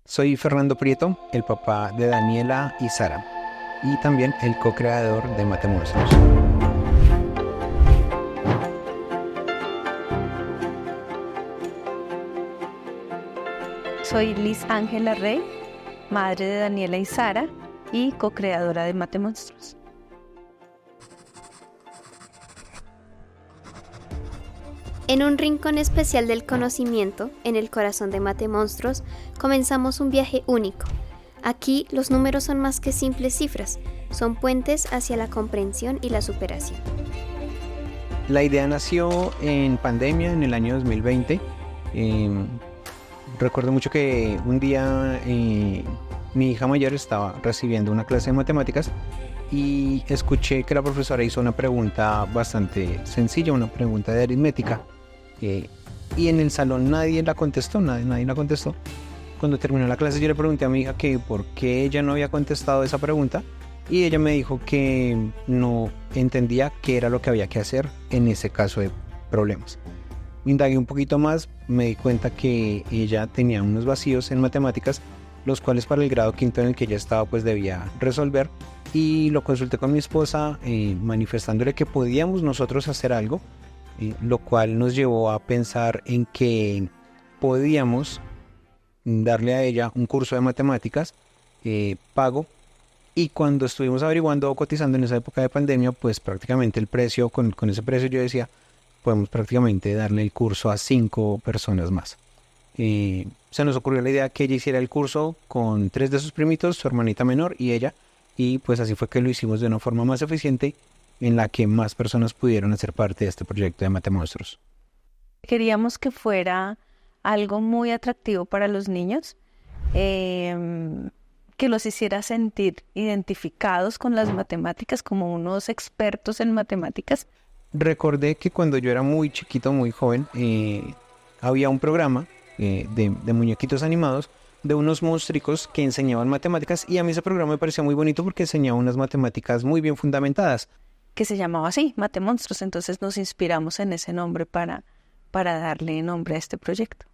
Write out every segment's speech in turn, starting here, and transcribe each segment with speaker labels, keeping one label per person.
Speaker 1: Soy Fernando Prieto, el papá de Daniela y Sara, y también el co-creador de Mate Monstruos.
Speaker 2: Soy Liz Ángela Rey, madre de Daniela y Sara y co-creadora de Mate Monstruos.
Speaker 3: En un rincón especial del conocimiento, en el corazón de Mate Monstruos, comenzamos un viaje único. Aquí los números son más que simples cifras, son puentes hacia la comprensión y la superación.
Speaker 1: La idea nació en pandemia, en el año 2020. Recuerdo mucho que un día mi hija mayor estaba recibiendo una clase de matemáticas y escuché que la profesora hizo una pregunta bastante sencilla, una pregunta de aritmética. Y en el salón nadie la contestó. Cuando terminó la clase yo le pregunté a mi hija que por qué ella no había contestado esa pregunta y ella me dijo que no entendía qué era lo que había que hacer en ese caso de problemas. Indagué un poquito más, me di cuenta que ella tenía unos vacíos en matemáticas, los cuales para el grado quinto en el que ella estaba pues debía resolver, y lo consulté con mi esposa manifestándole que podíamos nosotros hacer algo, lo cual nos llevó a pensar en que podíamos darle a ella un curso de matemáticas pago, y cuando estuvimos averiguando o cotizando en esa época de pandemia, pues prácticamente el precio, con ese precio yo decía, podemos prácticamente darle el curso a 5 personas más. Se nos ocurrió la idea que ella hiciera el curso con 3 de sus primitos, su hermanita menor y ella, y pues así fue que lo hicimos de una forma más eficiente en la que más personas pudieron hacer parte de este proyecto de Mate Monstruos.
Speaker 2: Queríamos que fuera algo muy atractivo para los niños, que los hiciera sentir identificados con las matemáticas, como unos expertos en matemáticas.
Speaker 1: Recordé que cuando yo era muy chiquito, muy joven, había un programa de muñequitos animados de unos monstruos que enseñaban matemáticas, y a mí ese programa me parecía muy bonito porque enseñaba unas matemáticas muy bien fundamentadas.
Speaker 2: Que se llamaba así, Mate Monstruos, entonces nos inspiramos en ese nombre para darle nombre a este proyecto.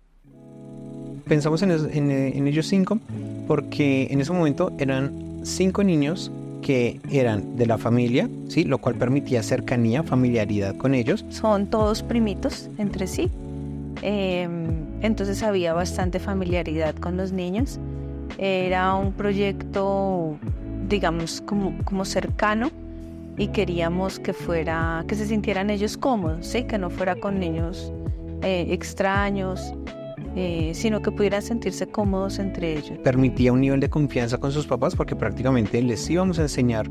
Speaker 1: Pensamos en ellos 5 porque en ese momento eran 5 niños que eran de la familia, ¿sí? Lo cual permitía cercanía, familiaridad con ellos.
Speaker 2: Son todos primitos entre sí, entonces había bastante familiaridad con los niños. Era un proyecto, digamos, como cercano, y queríamos que se sintieran ellos cómodos, ¿sí? Que no fuera con niños extraños, sino que pudieran sentirse cómodos entre ellos.
Speaker 1: Permitía un nivel de confianza con sus papás porque prácticamente les íbamos a enseñar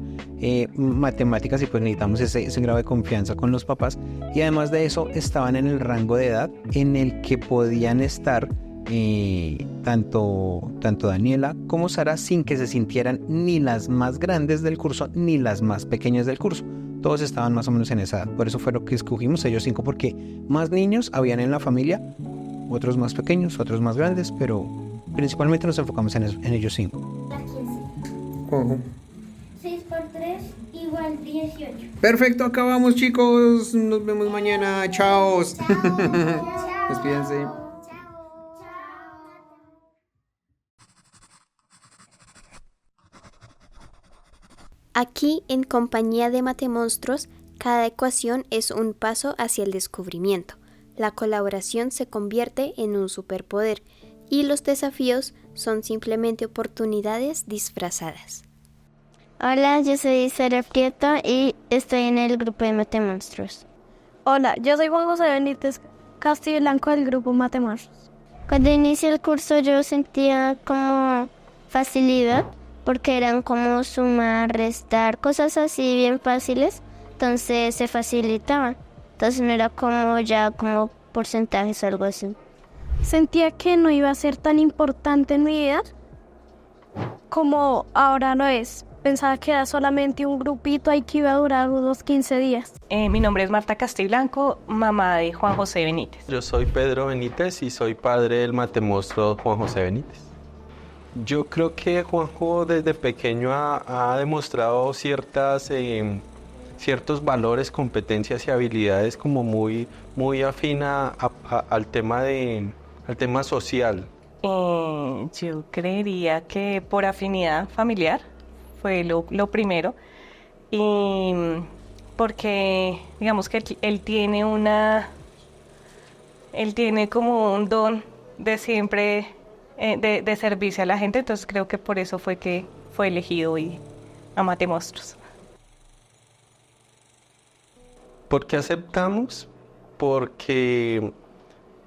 Speaker 1: matemáticas, y pues necesitamos ese grado de confianza con los papás, y además de eso estaban en el rango de edad en el que podían estar tanto Daniela como Sara sin que se sintieran ni las más grandes del curso ni las más pequeñas del curso. Todos estaban más o menos en esa edad. Por eso fue lo que escogimos ellos 5, porque más niños habían en la familia, otros más pequeños, otros más grandes, pero principalmente nos enfocamos en ellos 5.
Speaker 4: La 15. 6 por 3 igual 18.
Speaker 1: Perfecto, acabamos, chicos. Nos vemos mañana. Chao. Despídense.
Speaker 3: Aquí, en compañía de Mate Monstruos, cada ecuación es un paso hacia el descubrimiento. La colaboración se convierte en un superpoder y los desafíos son simplemente oportunidades disfrazadas.
Speaker 5: Hola, yo soy Sara Prieto y estoy en el grupo de Mate Monstruos.
Speaker 6: Hola, yo soy Juan José Benítez Castillo Blanco del grupo Mate Monstruos.
Speaker 5: Cuando inicié el curso yo sentía como facilidad porque eran como sumar, restar, cosas así bien fáciles, entonces se facilitaban. Entonces no era como porcentajes o algo así.
Speaker 6: Sentía que no iba a ser tan importante en mi vida como ahora lo es, pensaba que era solamente un grupito ahí que iba a durar unos 15 días.
Speaker 7: Mi nombre es Marta Castiblanco, mamá de Juan José Benítez.
Speaker 8: Yo soy Pedro Benítez y soy padre del matemonstruo Juan José Benítez. Yo creo que Juanjo desde pequeño ha demostrado ciertos valores, competencias y habilidades como muy afina al tema social.
Speaker 7: Yo creería que por afinidad familiar fue lo primero, y porque digamos que él tiene como un don de siempre de servirse a la gente, entonces creo que por eso fue que fue elegido y a Matemonstruos.
Speaker 8: ¿Por qué aceptamos? Porque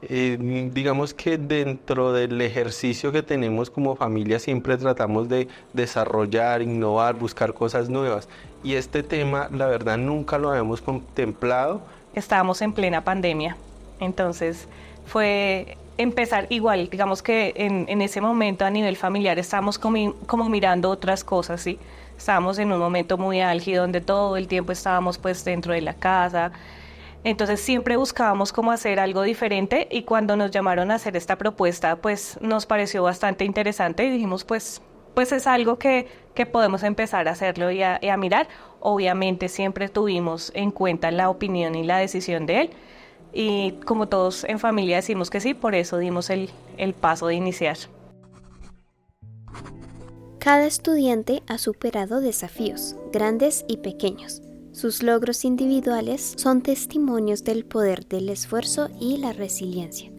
Speaker 8: digamos que dentro del ejercicio que tenemos como familia siempre tratamos de desarrollar, innovar, buscar cosas nuevas. Y este tema, la verdad, nunca lo habíamos contemplado.
Speaker 7: Estábamos en plena pandemia, entonces fue empezar igual, digamos que en ese momento a nivel familiar estábamos como mirando otras cosas, ¿sí? Estábamos en un momento muy álgido donde todo el tiempo estábamos pues dentro de la casa. Entonces siempre buscábamos cómo hacer algo diferente, y cuando nos llamaron a hacer esta propuesta pues nos pareció bastante interesante y dijimos pues es algo que podemos empezar a hacerlo y a mirar. Obviamente siempre tuvimos en cuenta la opinión y la decisión de él, y como todos en familia decimos que sí, por eso dimos el paso de iniciar.
Speaker 3: Cada estudiante ha superado desafíos, grandes y pequeños. Sus logros individuales son testimonios del poder del esfuerzo y la resiliencia.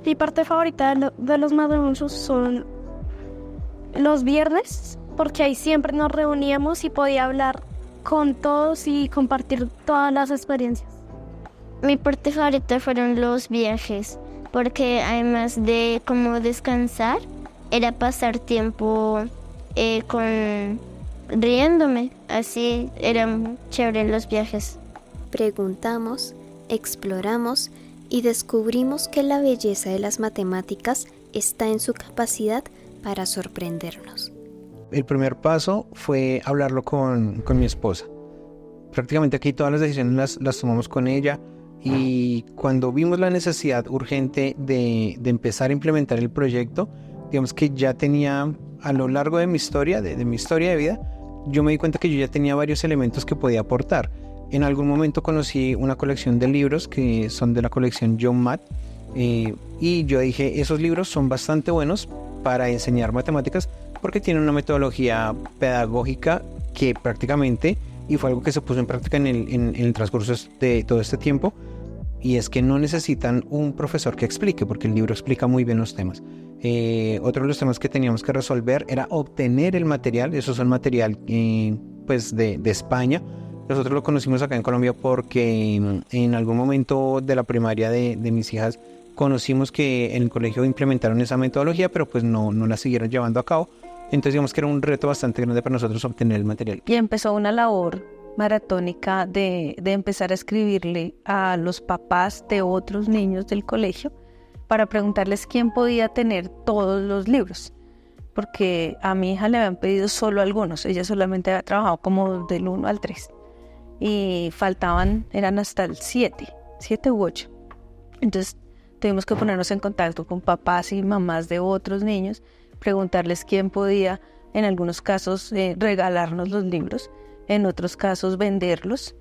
Speaker 6: Mi parte favorita de los Matemonstruos son los viernes, porque ahí siempre nos reuníamos y podía hablar con todos y compartir todas las experiencias.
Speaker 5: Mi parte favorita fueron los viajes, porque además de como descansar, era pasar tiempo riéndome. Así eran chéveres los viajes.
Speaker 3: Preguntamos, exploramos y descubrimos que la belleza de las matemáticas está en su capacidad para sorprendernos.
Speaker 1: El primer paso fue hablarlo con mi esposa. Prácticamente aquí todas las decisiones las tomamos con ella, y cuando vimos la necesidad urgente de empezar a implementar el proyecto, digamos que ya tenía a lo largo de mi historia, de mi historia de vida, yo me di cuenta que yo ya tenía varios elementos que podía aportar. En algún momento conocí una colección de libros que son de la colección John Matt, y yo dije, esos libros son bastante buenos para enseñar matemáticas porque tienen una metodología pedagógica que prácticamente, y fue algo que se puso en práctica en el transcurso de todo este tiempo, y es que no necesitan un profesor que explique, porque el libro explica muy bien los temas. Otro de los temas que teníamos que resolver era obtener el material. Eso es el material pues de España. Nosotros lo conocimos acá en Colombia porque en algún momento de la primaria de mis hijas conocimos que en el colegio implementaron esa metodología, pero pues no la siguieron llevando a cabo. Entonces digamos que era un reto bastante grande para nosotros obtener el material.
Speaker 2: Y empezó una labor maratónica de empezar a escribirle a los papás de otros niños del colegio para preguntarles quién podía tener todos los libros, porque a mi hija le habían pedido solo algunos. Ella solamente había trabajado como del 1 al 3 y faltaban, eran hasta el 7 u 8. Entonces tuvimos que ponernos en contacto con papás y mamás de otros niños, preguntarles quién podía, en algunos casos regalarnos los libros, en otros casos venderlos,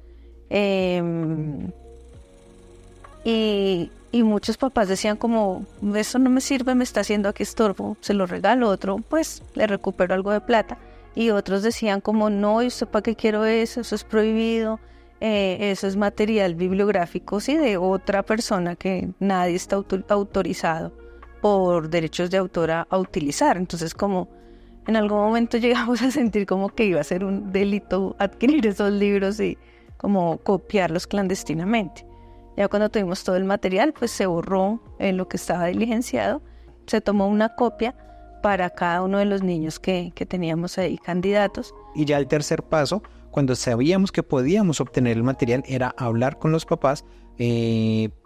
Speaker 2: y muchos papás decían como, eso no me sirve, me está haciendo aquí estorbo, se lo regalo. Otro, pues le recupero algo de plata. Y otros decían como, no, ¿y usted para qué quiero eso? Eso es prohibido, eso es material bibliográfico, sí, de otra persona que nadie está autorizado por derechos de autor a utilizar. Entonces como en algún momento llegamos a sentir como que iba a ser un delito adquirir esos libros y como copiarlos clandestinamente. Ya cuando tuvimos todo el material, pues se borró lo que estaba diligenciado, se tomó una copia para cada uno de los niños que teníamos ahí candidatos.
Speaker 1: Y ya el tercer paso, cuando sabíamos que podíamos obtener el material, era hablar con los papás,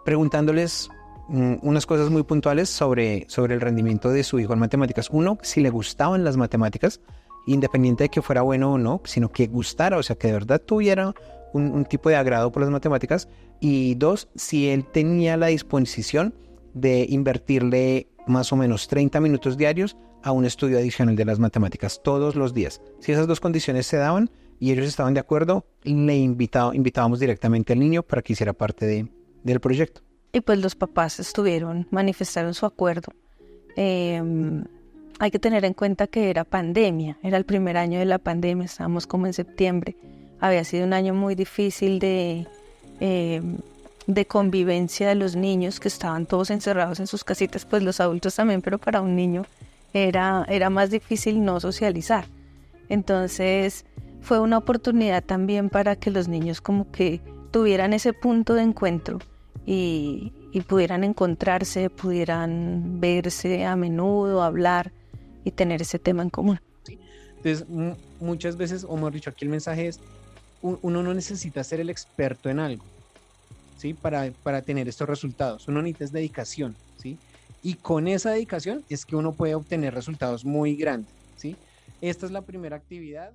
Speaker 1: preguntándoles unas cosas muy puntuales sobre el rendimiento de su hijo en matemáticas. Uno, si le gustaban las matemáticas, independiente de que fuera bueno o no, sino que gustara, o sea, que de verdad tuviera un tipo de agrado por las matemáticas. Y dos, si él tenía la disposición de invertirle más o menos 30 minutos diarios a un estudio adicional de las matemáticas todos los días. Si esas dos condiciones se daban y ellos estaban de acuerdo, le invitábamos directamente al niño para que hiciera parte del proyecto.
Speaker 2: Y pues los papás manifestaron su acuerdo. Hay que tener en cuenta que era pandemia, era el primer año de la pandemia, estábamos como en septiembre. Había sido un año muy difícil de convivencia de los niños, que estaban todos encerrados en sus casitas, pues los adultos también, pero para un niño era más difícil no socializar. Entonces fue una oportunidad también para que los niños como que tuvieran ese punto de encuentro y pudieran encontrarse, pudieran verse a menudo, hablar y tener ese tema en común.
Speaker 1: Entonces, muchas veces, o mejor dicho, aquí el mensaje es, uno no necesita ser el experto en algo, ¿sí? Para tener estos resultados. Uno necesita dedicación, ¿sí? Y con esa dedicación es que uno puede obtener resultados muy grandes, ¿sí? Esta es la primera actividad.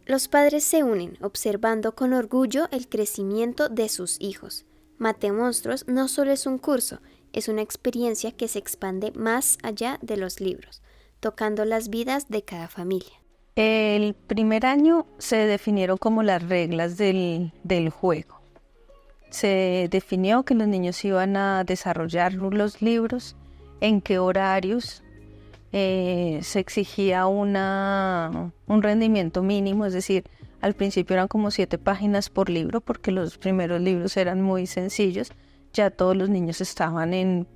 Speaker 3: Los padres se unen, observando con orgullo el crecimiento de sus hijos. Matemonstruos no solo es un curso, es una experiencia que se expande más allá de los libros, tocando las vidas de cada familia.
Speaker 2: El primer año se definieron como las reglas del juego. Se definió que los niños iban a desarrollar los libros, en qué horarios. Se exigía un rendimiento mínimo, es decir, al principio eran como 7 páginas por libro, porque los primeros libros eran muy sencillos. Ya todos los niños estaban en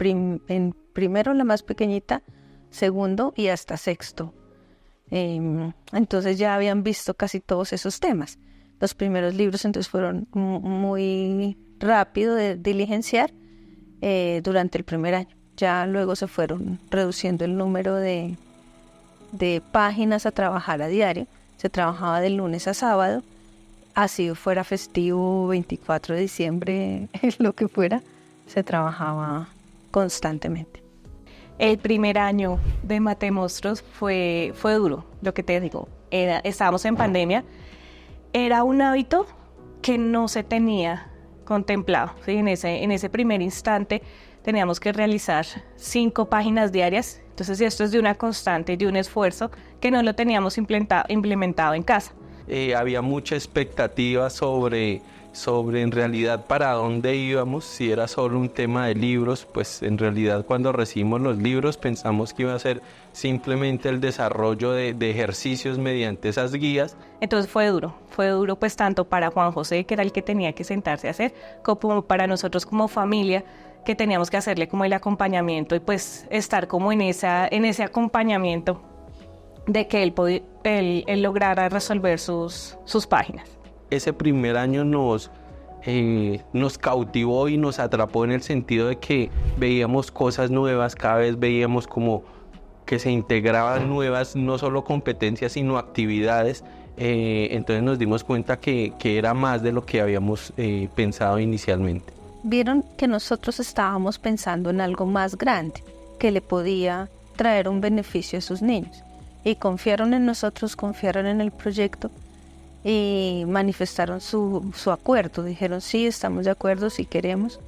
Speaker 2: primero, la más pequeñita, segundo y hasta sexto. Entonces ya habían visto casi todos esos temas. Los primeros libros entonces fueron muy rápido de diligenciar durante el primer año. Ya luego se fueron reduciendo el número de páginas a trabajar a diario. Se trabajaba de lunes a sábado, así fuera festivo, 24 de diciembre, lo que fuera, se trabajaba constantemente.
Speaker 7: El primer año de Matemonstruos fue duro, lo que te digo. Estábamos en pandemia, era un hábito que no se tenía contemplado, ¿sí? En ese primer instante teníamos que realizar 5 páginas diarias. Entonces esto es de una constante, de un esfuerzo que no lo teníamos implementado en casa.
Speaker 8: Había mucha expectativa sobre en realidad para dónde íbamos. Si era solo un tema de libros, pues en realidad cuando recibimos los libros pensamos que iba a ser simplemente el desarrollo de ejercicios mediante esas guías.
Speaker 7: Entonces fue duro pues tanto para Juan José, que era el que tenía que sentarse a hacer, como para nosotros como familia, que teníamos que hacerle como el acompañamiento y pues estar como en ese acompañamiento de que él lograra resolver sus páginas.
Speaker 8: Ese primer año nos cautivó y nos atrapó en el sentido de que veíamos cosas nuevas, cada vez veíamos como que se integraban nuevas, no solo competencias, sino actividades. Entonces nos dimos cuenta que era más de lo que habíamos pensado inicialmente.
Speaker 2: Vieron que nosotros estábamos pensando en algo más grande, que le podía traer un beneficio a sus niños. Y confiaron en nosotros, confiaron en el proyecto y manifestaron su acuerdo. Dijeron, sí, estamos de acuerdo, sí queremos.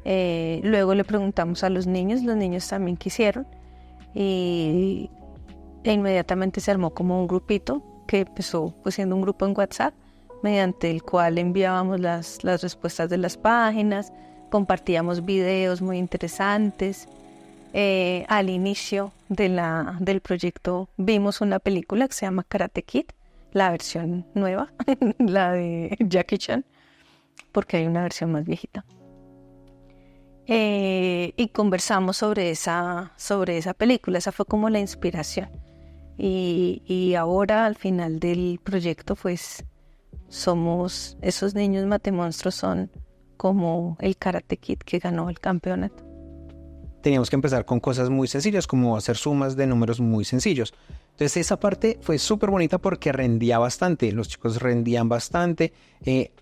Speaker 2: Luego le preguntamos a los niños también quisieron. E inmediatamente se armó como un grupito que empezó pues, siendo un grupo en WhatsApp, mediante el cual enviábamos las respuestas de las páginas, compartíamos videos muy interesantes. Al inicio del proyecto vimos una película que se llama Karate Kid, la versión nueva, la de Jackie Chan, porque hay una versión más viejita. Y conversamos sobre esa película, esa fue como la inspiración. Y ahora al final del proyecto pues somos, esos niños matemonstruos son como el Karate Kid que ganó el campeonato.
Speaker 1: Teníamos que empezar con cosas muy sencillas, como hacer sumas de números muy sencillos. Entonces esa parte fue súper bonita porque rendía bastante, los chicos rendían bastante,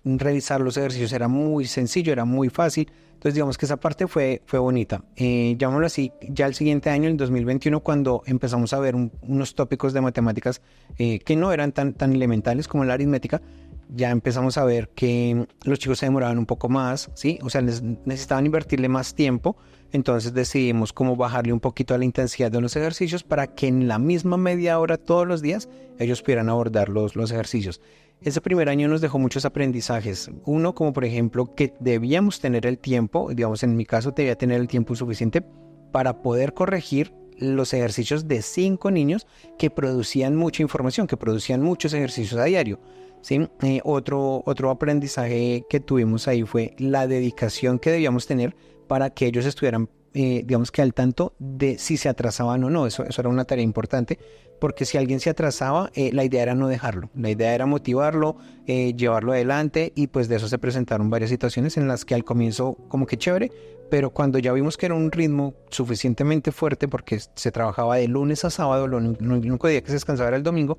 Speaker 1: revisar los ejercicios era muy sencillo, era muy fácil. Entonces digamos que esa parte fue bonita. Llamémoslo así, ya el siguiente año, el 2021, cuando empezamos a ver unos tópicos de matemáticas que no eran tan elementales como la aritmética, ya empezamos a ver que los chicos se demoraban un poco más, ¿sí? O sea, necesitaban invertirle más tiempo. Entonces decidimos cómo bajarle un poquito a la intensidad de los ejercicios para que en la misma media hora todos los días ellos pudieran abordar los ejercicios. Ese primer año nos dejó muchos aprendizajes. Uno, como por ejemplo, que debíamos tener el tiempo, digamos en mi caso debía tener el tiempo suficiente para poder corregir los ejercicios de 5 niños que producían mucha información, que producían muchos ejercicios a diario. ¿Sí? Otro aprendizaje que tuvimos ahí fue la dedicación que debíamos tener para que ellos estuvieran, digamos que al tanto de si se atrasaban o no. Eso era una tarea importante, porque si alguien se atrasaba, la idea era no dejarlo. La idea era motivarlo, llevarlo adelante, y pues de eso se presentaron varias situaciones en las que al comienzo como que chévere, pero cuando ya vimos que era un ritmo suficientemente fuerte, porque se trabajaba de lunes a sábado, el único día que se descansaba era el domingo,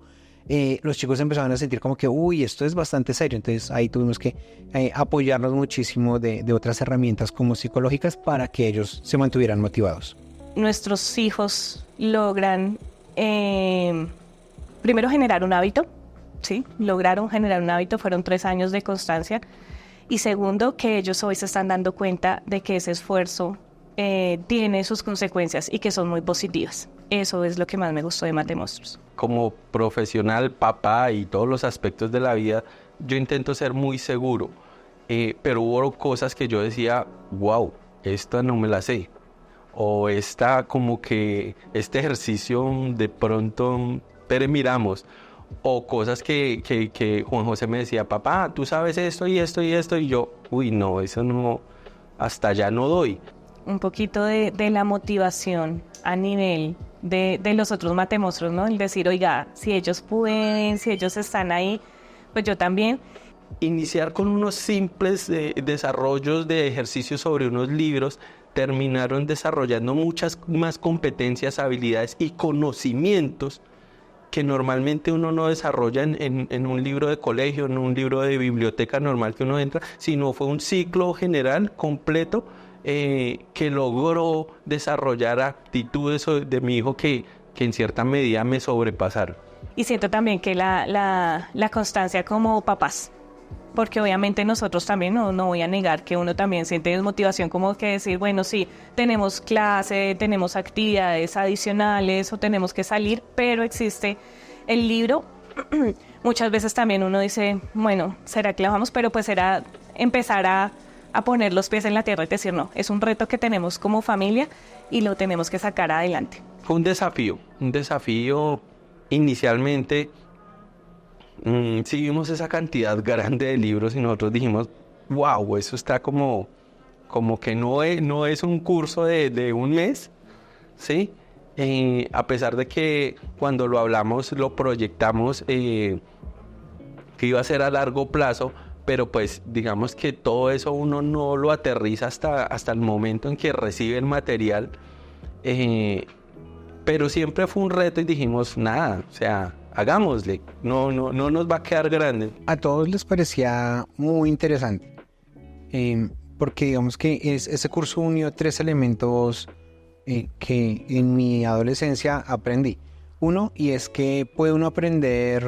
Speaker 1: los chicos empezaban a sentir como que, uy, esto es bastante serio. Entonces ahí tuvimos que apoyarnos muchísimo de otras herramientas como psicológicas para que ellos se mantuvieran motivados.
Speaker 7: Nuestros hijos logran primero generar un hábito, ¿sí? Lograron generar un hábito, fueron 3 años de constancia. Y segundo, que ellos hoy se están dando cuenta de que ese esfuerzo tiene sus consecuencias y que son muy positivas. Eso es lo que más me gustó de Matemonstruos.
Speaker 8: Como profesional, papá y todos los aspectos de la vida, yo intento ser muy seguro, pero hubo cosas que yo decía, wow, esta no me la sé, o esta como que este ejercicio de pronto, pero miramos, o cosas que Juan José me decía, papá, tú sabes esto y esto y esto, y yo, uy, no, eso no, hasta allá no doy.
Speaker 7: Un poquito de la motivación a nivel de los otros matemonstruos, ¿no? El decir, oiga, si ellos pueden, si ellos están ahí, pues yo también.
Speaker 8: Iniciar con unos simples desarrollos de ejercicios sobre unos libros, terminaron desarrollando muchas más competencias, habilidades y conocimientos que normalmente uno no desarrolla en un libro de colegio, en un libro de biblioteca normal que uno entra, sino fue un ciclo general completo que logró desarrollar actitudes de mi hijo que en cierta medida me sobrepasaron.
Speaker 7: Y siento también que la constancia como papás, porque obviamente nosotros también, no voy a negar que uno también siente desmotivación, como que decir, bueno, sí, tenemos clase, tenemos actividades adicionales o tenemos que salir, pero existe el libro. Muchas veces también uno dice, bueno, ¿será que la vamos? Pero pues era empezar a poner los pies en la tierra y decir, no, es un reto que tenemos como familia y lo tenemos que sacar adelante.
Speaker 8: Fue un desafío inicialmente. Sí vimos esa cantidad grande de libros y nosotros dijimos, wow, eso está como que no es un curso de un mes, ¿sí? A pesar de que cuando lo hablamos, lo proyectamos que iba a ser a largo plazo, pero pues digamos que todo eso uno no lo aterriza hasta el momento en que recibe el material, pero siempre fue un reto y dijimos, nada, o sea, hagámosle, no nos va a quedar grande.
Speaker 1: A todos les parecía muy interesante, porque digamos que ese curso unió 3 elementos que en mi adolescencia aprendí. Uno, y es que puede uno aprender,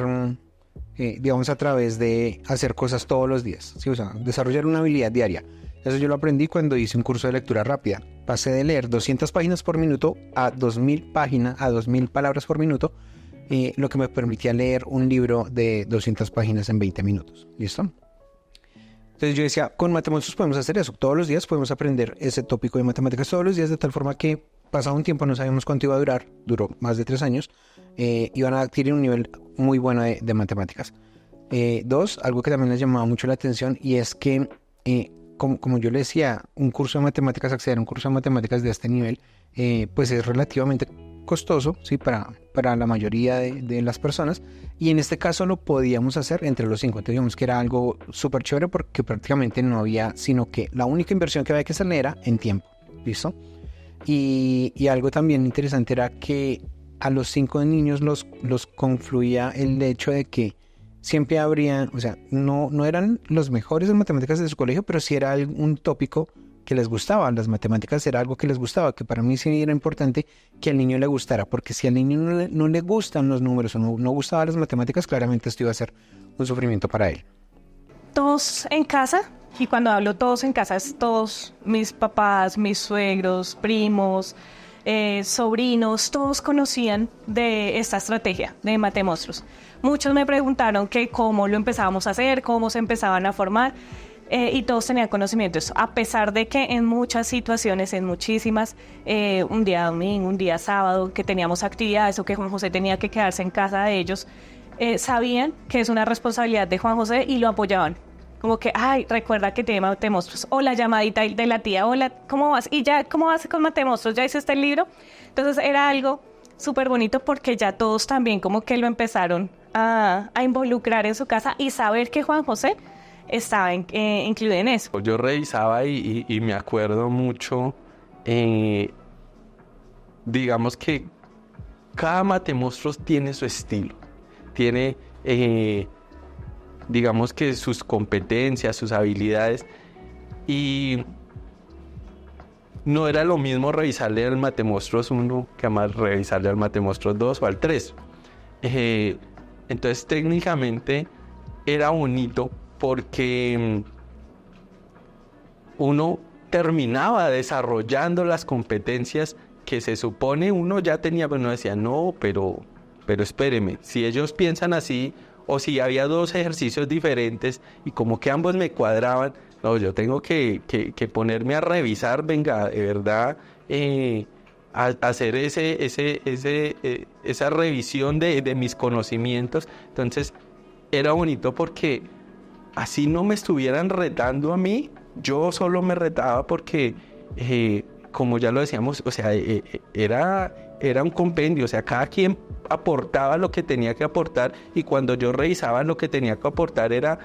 Speaker 1: digamos, a través de hacer cosas todos los días, ¿sí? O sea, desarrollar una habilidad diaria. Eso yo lo aprendí cuando hice un curso de lectura rápida. Pasé de leer 200 páginas por minuto a 2000 palabras por minuto, lo que me permitía leer un libro de 200 páginas en 20 minutos. ¿Listo? Entonces yo decía, con Matemonstruos podemos hacer eso. Todos los días podemos aprender ese tópico de matemáticas todos los días, de tal forma que pasado un tiempo, no sabíamos cuánto iba a durar, duró más de 3 años, iban a adquirir un nivel muy bueno de matemáticas. 2, algo que también les llamaba mucho la atención, y es que, como yo le decía, un curso de matemáticas, acceder a un curso de matemáticas de este nivel, pues es relativamente costoso, ¿sí? Para la mayoría de las personas, y en este caso lo podíamos hacer entre los 5. Entonces digamos que era algo súper chévere, porque prácticamente no había, sino que la única inversión que había que hacer era en tiempo. ¿Listo? Y algo también interesante era que a los 5 niños los confluía el hecho de que siempre habría, o sea, no eran los mejores en matemáticas de su colegio, pero sí era un tópico que les gustaba. Las matemáticas era algo que les gustaba, que para mí sí era importante que al niño le gustara, porque si al niño no le gustan los números o no gustaban las matemáticas, claramente esto iba a ser un sufrimiento para él.
Speaker 7: Todos en casa, y cuando hablo todos en casa es todos mis papás, mis suegros, primos, sobrinos, todos conocían de esta estrategia de Matemonstruos. Muchos me preguntaron que cómo lo empezábamos a hacer, cómo se empezaban a formar, y todos tenían conocimientos, a pesar de que en muchas situaciones, en muchísimas, un día domingo, un día sábado, que teníamos actividades o que Juan José tenía que quedarse en casa de ellos, sabían que es una responsabilidad de Juan José y lo apoyaban. Como que, ay, recuerda que tiene Matemonstruos. O la llamadita de la tía, hola, ¿cómo vas? Y ya, ¿cómo vas con Matemonstruos? ¿Ya hiciste el libro? Entonces era algo súper bonito porque ya todos también como que lo empezaron a involucrar en su casa y saber que Juan José estaba incluido en eso.
Speaker 8: Yo revisaba y me acuerdo mucho, digamos que cada Matemonstruos tiene su estilo, tiene... digamos que sus competencias, sus habilidades, y no era lo mismo revisarle al Matemonstruos 1 que además revisarle al Matemonstruos 2 o al 3. Entonces técnicamente era bonito porque uno terminaba desarrollando las competencias que se supone uno ya tenía, pero uno decía, no, pero espéreme, si ellos piensan así, o si había 2 ejercicios diferentes y como que ambos me cuadraban, no, yo tengo que ponerme a revisar, venga, de verdad, a hacer esa revisión de mis conocimientos. Entonces era bonito porque así no me estuvieran retando a mí, yo solo me retaba porque, como ya lo decíamos, o sea, era un compendio, o sea, cada quien aportaba lo que tenía que aportar, y cuando yo revisaba lo que tenía que aportar era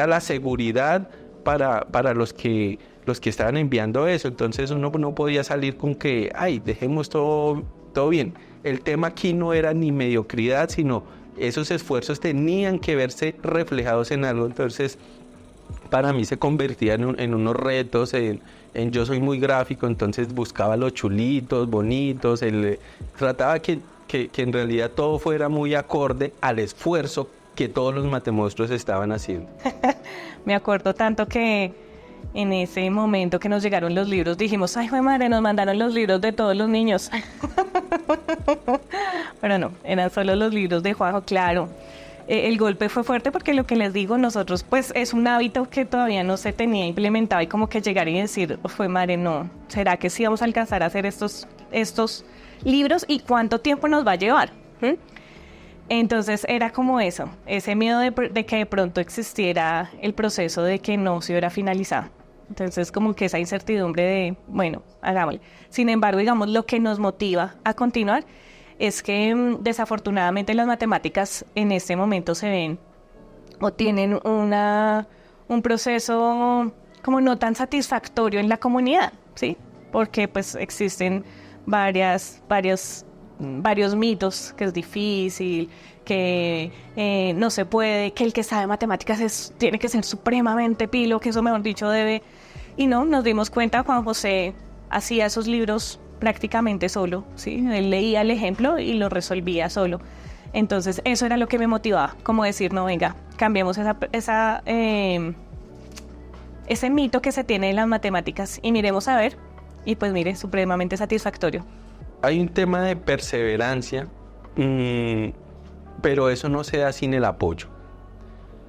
Speaker 8: la seguridad para los que estaban enviando eso. Entonces uno no podía salir con que, ay, dejemos todo bien. El tema aquí no era ni mediocridad, sino esos esfuerzos tenían que verse reflejados en algo. Entonces para mí se convertía en unos retos, yo soy muy gráfico, entonces buscaba los chulitos, bonitos, trataba que en realidad todo fuera muy acorde al esfuerzo que todos los Matemonstruos estaban haciendo.
Speaker 7: Me acuerdo tanto que en ese momento que nos llegaron los libros dijimos, ay, jue madre, nos mandaron los libros de todos los niños. Pero no, eran solo los libros de Juanjo, claro. El golpe fue fuerte porque lo que les digo, nosotros pues es un hábito que todavía no se tenía implementado, y como que llegar y decir, fue madre, no, ¿será que sí vamos a alcanzar a hacer estos libros y cuánto tiempo nos va a llevar? Entonces era como eso, ese miedo de que de pronto existiera el proceso de que no se hubiera finalizado. Entonces como que esa incertidumbre de, bueno, hagámosle. Sin embargo, digamos, lo que nos motiva a continuar es que desafortunadamente las matemáticas en este momento se ven o tienen un proceso como no tan satisfactorio en la comunidad, ¿sí? Porque pues existen varios mitos, que es difícil, que no se puede, que el que sabe matemáticas tiene que ser supremamente pilo, que eso, mejor dicho, debe... Y no, nos dimos cuenta, Juan José hacía esos libros prácticamente solo, ¿sí? Él leía el ejemplo y lo resolvía solo. Entonces eso era lo que me motivaba, como decir, no, venga, cambiemos ese mito que se tiene en las matemáticas y miremos a ver, y pues mire, supremamente satisfactorio.
Speaker 8: Hay un tema de perseverancia, pero eso no se da sin el apoyo.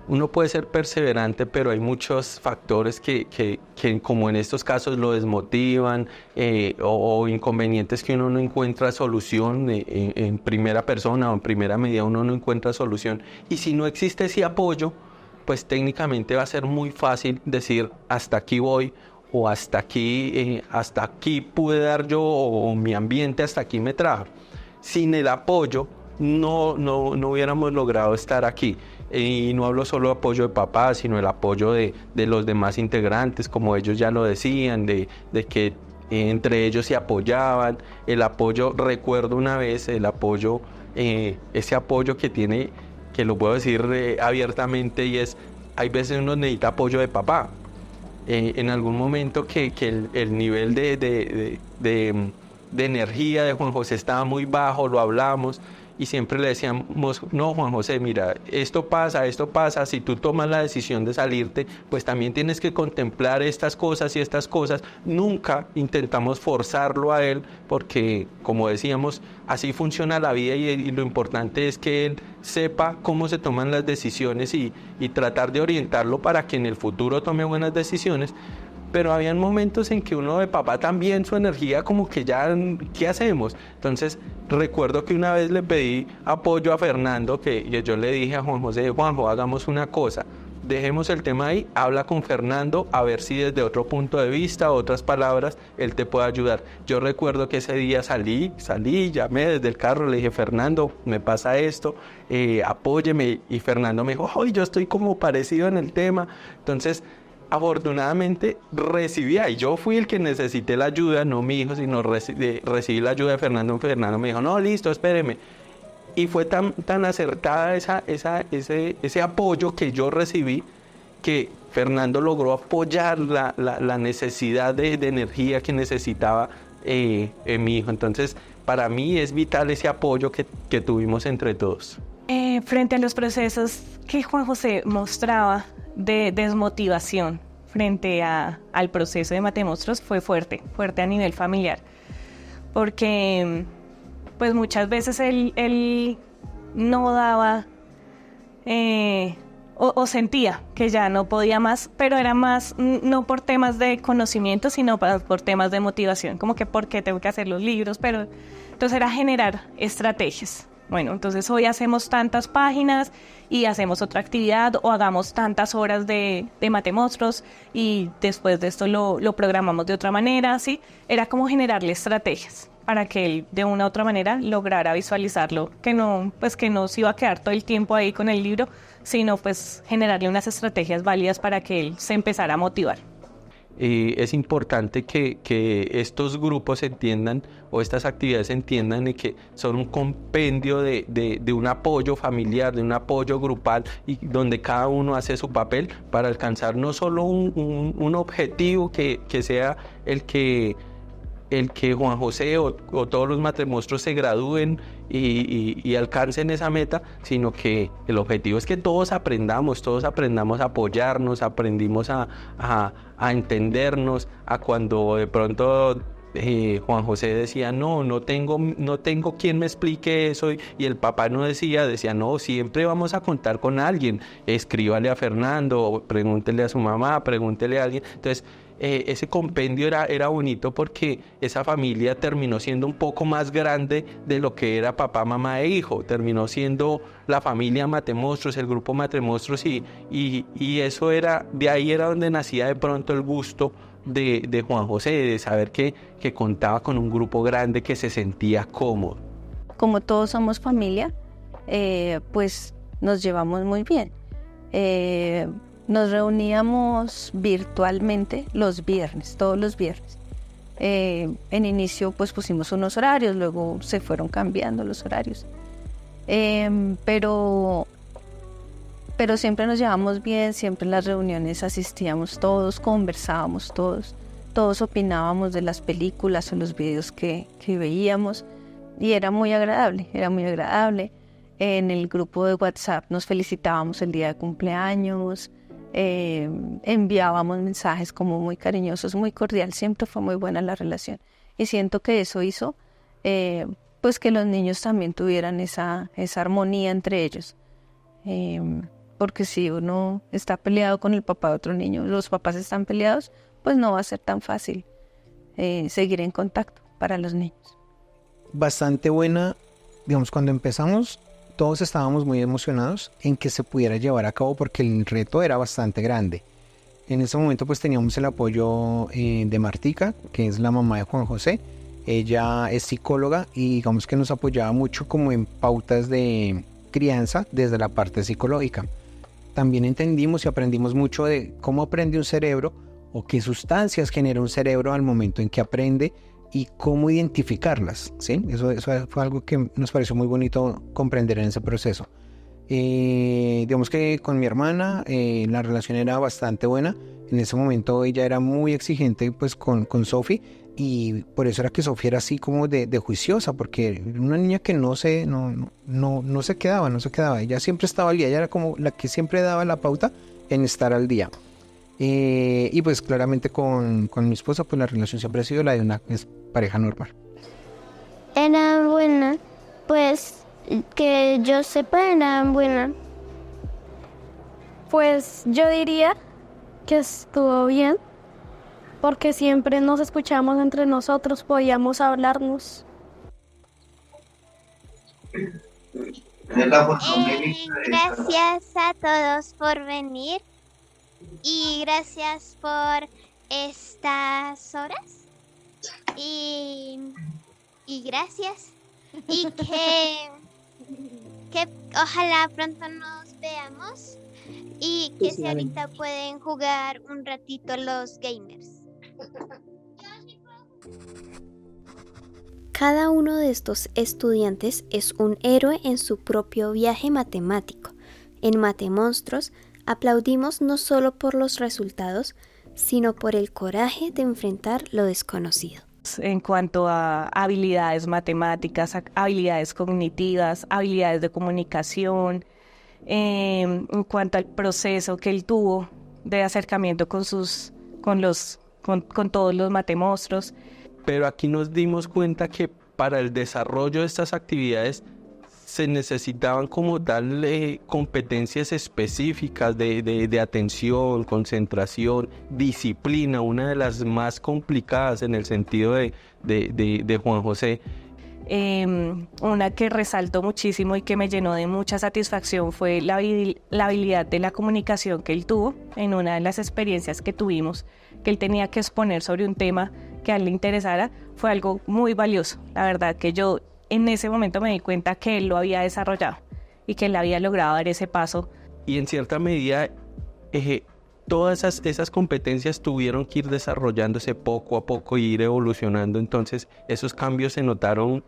Speaker 8: Uno puede ser perseverante, pero hay muchos factores que como en estos casos, lo desmotivan, o inconvenientes que uno no encuentra solución en primera persona o en primera medida, uno no encuentra solución. Y si no existe ese apoyo, pues técnicamente va a ser muy fácil decir, hasta aquí voy, o hasta aquí pude dar yo, o mi ambiente hasta aquí me trajo. Sin el apoyo no hubiéramos logrado estar aquí. Y no hablo solo de apoyo de papás, sino el apoyo de los demás integrantes, como ellos ya lo decían, de que entre ellos se apoyaban. El apoyo, recuerdo una vez, ese apoyo que tiene, que lo puedo decir abiertamente, y es, hay veces uno necesita apoyo de papá. En algún momento que el nivel de energía de Juan José estaba muy bajo, lo hablamos y siempre le decíamos, no, Juan José, mira, esto pasa, si tú tomas la decisión de salirte, pues también tienes que contemplar estas cosas y estas cosas. Nunca intentamos forzarlo a él, porque, como decíamos, así funciona la vida, y lo importante es que él sepa cómo se toman las decisiones y tratar de orientarlo para que en el futuro tome buenas decisiones. Pero habían momentos en que uno de papá también, su energía como que ya, ¿qué hacemos? Entonces recuerdo que una vez le pedí apoyo a Fernando, que yo le dije a Juan José, Juanjo, hagamos una cosa, dejemos el tema ahí, habla con Fernando, a ver si desde otro punto de vista, otras palabras, él te puede ayudar. Yo recuerdo que ese día salí, llamé desde el carro, le dije, Fernando, me pasa esto, apóyeme, y Fernando me dijo, ¡ay, yo estoy como parecido en el tema! Entonces, afortunadamente recibía, y yo fui el que necesité la ayuda, no mi hijo, sino recibí la ayuda de Fernando. Fernando me dijo, no, listo, espéreme. Y fue tan acertada ese apoyo que yo recibí, que Fernando logró apoyar la necesidad de energía que necesitaba en mi hijo. Entonces, para mí es vital ese apoyo que tuvimos entre todos.
Speaker 7: Frente a los procesos que Juan José mostraba de desmotivación frente al proceso de Matemonstruos, fue fuerte a nivel familiar, porque pues muchas veces él no daba o sentía que ya no podía más, pero era más no por temas de conocimiento, sino por temas de motivación, como que por qué tengo que hacer los libros, pero entonces era generar estrategias. Bueno, entonces hoy hacemos tantas páginas y hacemos otra actividad, o hagamos tantas horas de Matemonstruos y después de esto lo programamos de otra manera, ¿sí? Era como generarle estrategias para que él de una u otra manera lograra visualizarlo, que no se iba a quedar todo el tiempo ahí con el libro, sino pues generarle unas estrategias válidas para que él se empezara a motivar.
Speaker 8: Es importante que estos grupos entiendan, o estas actividades entiendan, que son un compendio de un apoyo familiar, de un apoyo grupal, y donde cada uno hace su papel para alcanzar no solo un objetivo que sea el que Juan José o todos los Matemonstruos se gradúen y alcancen esa meta, sino que el objetivo es que todos aprendamos a apoyarnos, aprendimos a entendernos, a cuando de pronto Juan José decía, no tengo quien me explique eso, y el papá no decía, no, siempre vamos a contar con alguien, escríbale a Fernando, pregúntele a su mamá, pregúntele a alguien. Entonces, ese compendio era bonito, porque esa familia terminó siendo un poco más grande de lo que era papá, mamá e hijo. Terminó siendo la familia Matemonstruos, el grupo Matemonstruos, y eso de ahí era donde nacía de pronto el gusto de Juan José, de saber que contaba con un grupo grande, que se sentía cómodo.
Speaker 2: Como todos somos familia, pues nos llevamos muy bien. Nos reuníamos virtualmente los viernes, todos los viernes. En inicio pues pusimos unos horarios, luego se fueron cambiando los horarios. Pero siempre nos llevamos bien, siempre en las reuniones asistíamos todos, conversábamos todos opinábamos de las películas o los videos que veíamos, y era muy agradable. En el grupo de WhatsApp nos felicitábamos el día de cumpleaños, enviábamos mensajes como muy cariñosos, muy cordial, siempre fue muy buena la relación, y siento que eso hizo pues que los niños también tuvieran esa armonía entre ellos, porque si uno está peleado con el papá de otro niño, los papás están peleados, pues no va a ser tan fácil seguir en contacto para los niños.
Speaker 1: Bastante buena, digamos, cuando empezamos todos estábamos muy emocionados en que se pudiera llevar a cabo, porque el reto era bastante grande. En ese momento pues teníamos el apoyo de Martica, que es la mamá de Juan José. Ella es psicóloga y digamos que nos apoyaba mucho como en pautas de crianza desde la parte psicológica. También entendimos y aprendimos mucho de cómo aprende un cerebro o qué sustancias genera un cerebro al momento en que aprende y cómo identificarlas, ¿sí? Eso fue algo que nos pareció muy bonito comprender en ese proceso. Digamos que con mi hermana la relación era bastante buena. En ese momento ella era muy exigente pues con Sophie, y por eso era que Sofía era así como de juiciosa, porque era una niña que no se quedaba, ella siempre estaba al día, ella era como la que siempre daba la pauta en estar al día. Y pues claramente con mi esposa pues la relación siempre ha sido la de una pareja normal.
Speaker 5: Era buena, pues que yo sepa era buena.
Speaker 6: Pues yo diría que estuvo bien, porque siempre nos escuchamos entre nosotros, podíamos hablarnos.
Speaker 4: Gracias a todos por venir y gracias por estas horas y gracias y que ojalá pronto nos veamos y que si ahorita pueden jugar un ratito los gamers.
Speaker 3: Cada uno de estos estudiantes es un héroe en su propio viaje matemático. En Matemonstruos aplaudimos no solo por los resultados, sino por el coraje de enfrentar lo desconocido.
Speaker 7: En cuanto a habilidades matemáticas, habilidades cognitivas, habilidades de comunicación, en cuanto al proceso que él tuvo de acercamiento con todos los matemonstruos.
Speaker 8: Pero aquí nos dimos cuenta que para el desarrollo de estas actividades se necesitaban como darle competencias específicas de atención, concentración, disciplina, una de las más complicadas en el sentido de Juan José.
Speaker 7: Una que resaltó muchísimo y que me llenó de mucha satisfacción fue la habilidad de la comunicación que él tuvo en una de las experiencias que tuvimos, que él tenía que exponer sobre un tema que a él le interesara. Fue algo muy valioso. La verdad que yo en ese momento me di cuenta que él lo había desarrollado y que él había logrado dar ese paso.
Speaker 8: Y en cierta medida todas esas competencias tuvieron que ir desarrollándose poco a poco y ir evolucionando. Entonces esos cambios se notaron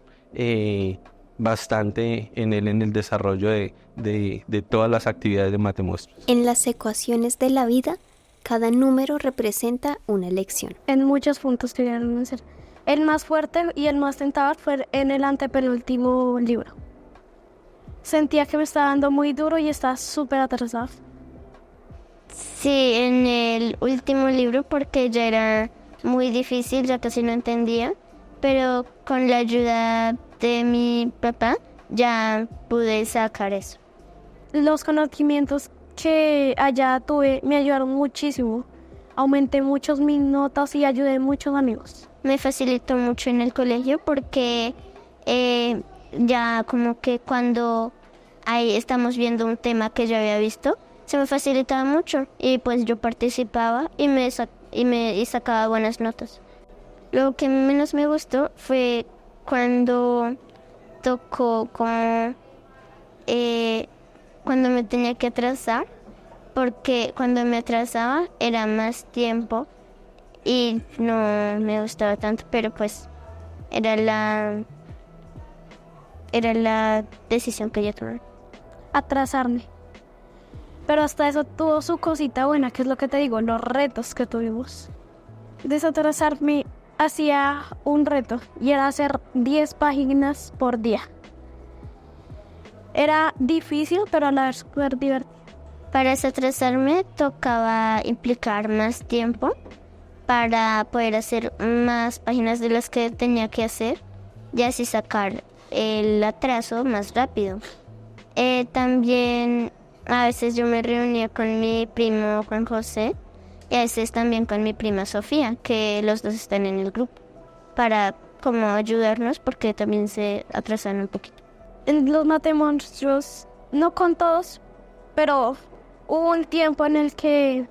Speaker 8: bastante en el desarrollo de todas las actividades de Matemonstruos.
Speaker 3: En las ecuaciones de la vida, cada número representa una lección.
Speaker 6: En muchos puntos querían ser. El más fuerte y el más tentador fue en el antepenúltimo libro. Sentía que me estaba dando muy duro y estaba súper atrasado.
Speaker 5: Sí, en el último libro, porque ya era muy difícil, ya casi no entendía, pero con la ayuda de mi papá ya pude sacar eso.
Speaker 6: Los conocimientos que allá tuve me ayudaron muchísimo. Aumenté muchos mis notas y ayudé a muchos amigos.
Speaker 5: Me facilitó mucho en el colegio porque ya como que cuando ahí estamos viendo un tema que yo había visto, se me facilitaba mucho y pues yo participaba y sacaba buenas notas. Lo que menos me gustó fue cuando tocó como cuando me tenía que atrasar, porque cuando me atrasaba era más tiempo y no me gustaba tanto, pero pues era la decisión que yo tomé.
Speaker 6: Atrasarme. Pero hasta eso tuvo su cosita buena, que es lo que te digo, los retos que tuvimos. Desatrasarme hacía un reto y era hacer 10 páginas por día. Era difícil, pero a la vez súper divertido.
Speaker 5: Para desatrasarme tocaba implicar más tiempo para poder hacer más páginas de las que tenía que hacer y así sacar el atraso más rápido. También a veces yo me reunía con mi primo Juan José y a veces también con mi prima Sofía, que los dos están en el grupo, para como ayudarnos porque también se atrasan un poquito.
Speaker 6: En los Matemonstruos, no con todos, pero hubo un tiempo en el que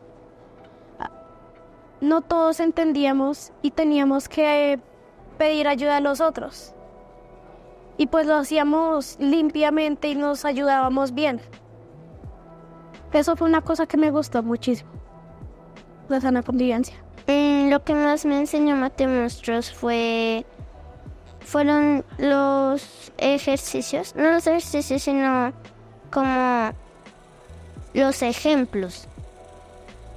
Speaker 6: no todos entendíamos y teníamos que pedir ayuda a los otros. Y pues lo hacíamos limpiamente y nos ayudábamos bien. Eso fue una cosa que me gustó muchísimo, la sana convivencia.
Speaker 5: mí lo que más me enseñó Matemonstruos fueron los ejercicios, no los ejercicios, sino como los ejemplos,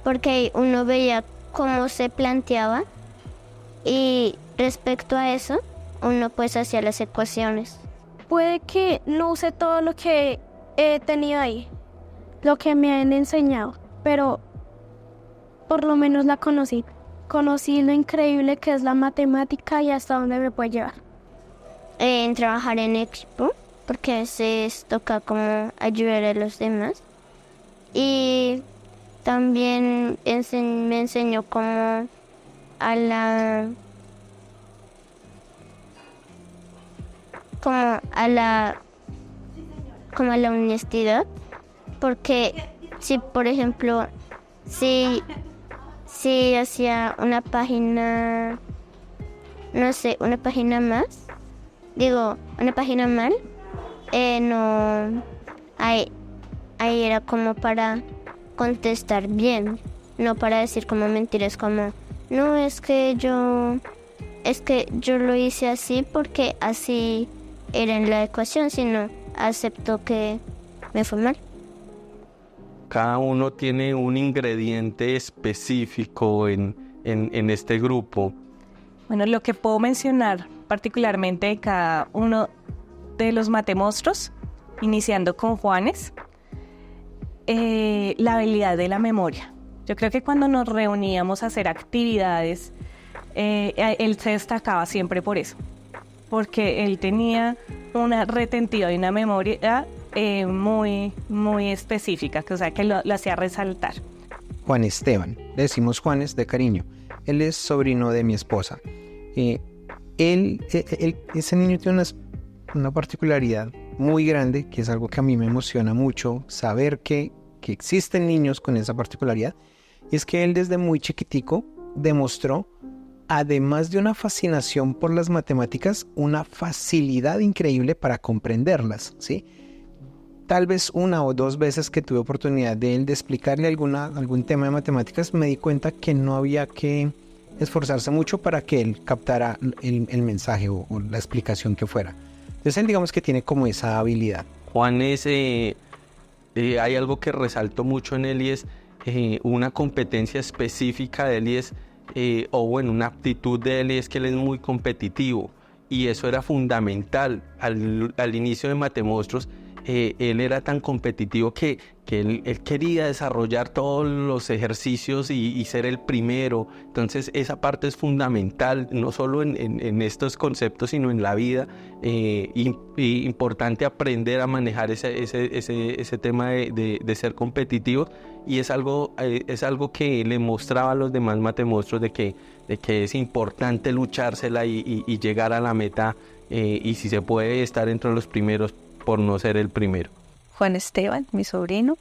Speaker 5: porque uno veía cómo se planteaba y respecto a eso uno pues hacía las ecuaciones.
Speaker 6: Puede que no use todo lo que he tenido ahí, lo que me han enseñado, pero por lo menos la conocí. Conocí lo increíble que es la matemática y hasta dónde me puede llevar.
Speaker 5: En trabajar en equipo, porque a veces toca como ayudar a los demás. Y también me enseñó como a la honestidad, porque si por ejemplo si hacía una página, no sé, una página mal, no, ahí era como para contestar bien, no para decir como mentiras, como no, es que yo lo hice así porque así era en la ecuación, sino acepto que me fue mal.
Speaker 8: Cada uno tiene un ingrediente específico en este grupo.
Speaker 7: Bueno, lo que puedo mencionar particularmente de cada uno de los matemonstruos, iniciando con Juanes, la habilidad de la memoria. Yo creo que cuando nos reuníamos a hacer actividades, él se destacaba siempre por eso, porque él tenía una retentiva y una memoria muy, muy específica, o sea, que lo hacía resaltar.
Speaker 1: Juan Esteban, le decimos Juanes de cariño. Él es sobrino de mi esposa. Ese niño tiene una particularidad muy grande, que es algo que a mí me emociona mucho, saber que existen niños con esa particularidad, y es que él desde muy chiquitico demostró, además de una fascinación por las matemáticas, una facilidad increíble para comprenderlas, ¿sí? Tal vez una o dos veces que tuve oportunidad de explicarle algún tema de matemáticas, me di cuenta que no había que esforzarse mucho para que él captara el mensaje o la explicación que fuera. Entonces él, digamos que tiene como esa habilidad.
Speaker 8: Juan hay algo que resalto mucho en él, y es una competencia específica de él, y es una aptitud de él, y es que él es muy competitivo, y eso era fundamental al inicio de Matemonstruos. Él era tan competitivo que él quería desarrollar todos los ejercicios y ser el primero. Entonces esa parte es fundamental, no solo en estos conceptos, sino en la vida. Importante aprender a manejar ese tema de ser competitivo, y es algo que le mostraba a los demás Matemonstruos de que es importante luchársela y llegar a la meta, y si se puede estar entre los primeros, por no ser el primero.
Speaker 2: Juan Esteban, mi sobrino.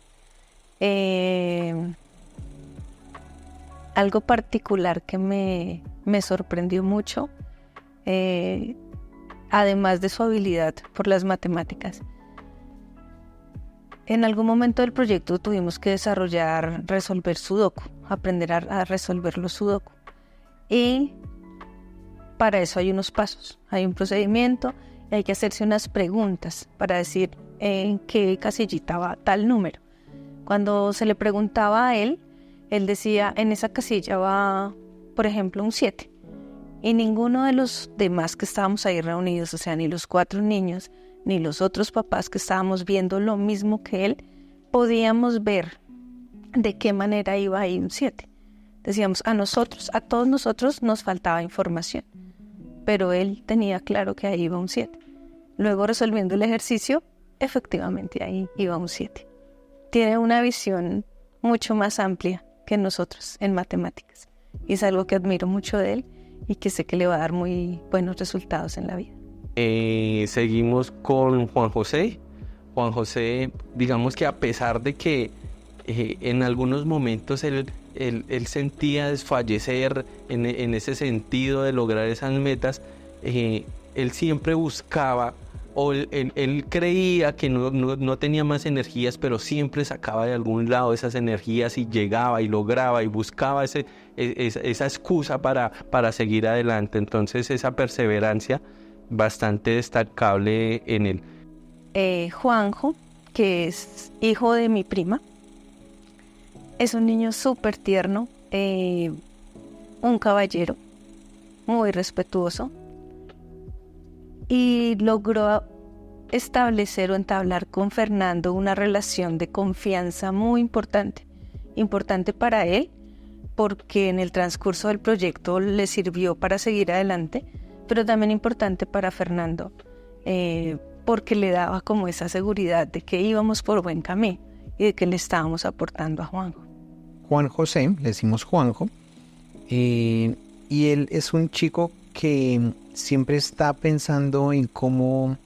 Speaker 2: Algo particular que me sorprendió mucho, además de su habilidad por las matemáticas. En algún momento del proyecto tuvimos que resolver sudoku, aprender a resolver los sudoku. Y para eso hay unos pasos, hay un procedimiento, y hay que hacerse unas preguntas para decir en qué casillita va tal número. Cuando se le preguntaba a él decía, en esa casilla va, por ejemplo, un 7. Y ninguno de los demás que estábamos ahí reunidos, o sea, ni los 4 niños, ni los otros papás que estábamos viendo lo mismo que él, podíamos ver de qué manera iba ahí un 7. Decíamos, a todos nosotros nos faltaba información, pero él tenía claro que ahí iba un 7. Luego, resolviendo el ejercicio, efectivamente ahí iba un 7. Tiene una visión mucho más amplia que nosotros en matemáticas, y es algo que admiro mucho de él y que sé que le va a dar muy buenos resultados en la vida.
Speaker 8: Seguimos con Juan José. Juan José, digamos que a pesar de que en algunos momentos él sentía desfallecer en ese sentido de lograr esas metas, él siempre buscaba o él creía que no tenía más energías, pero siempre sacaba de algún lado esas energías y llegaba y lograba y buscaba esa excusa para seguir adelante. Entonces esa perseverancia bastante destacable en él.
Speaker 2: Juanjo, que es hijo de mi prima, es un niño súper tierno, un caballero, muy respetuoso, y logró establecer o entablar con Fernando una relación de confianza muy importante para él, porque en el transcurso del proyecto le sirvió para seguir adelante, pero también importante para Fernando, porque le daba como esa seguridad de que íbamos por buen camino y de que le estábamos aportando a Juanjo.
Speaker 1: Juan José, le decimos Juanjo, y él es un chico que siempre está pensando en cómo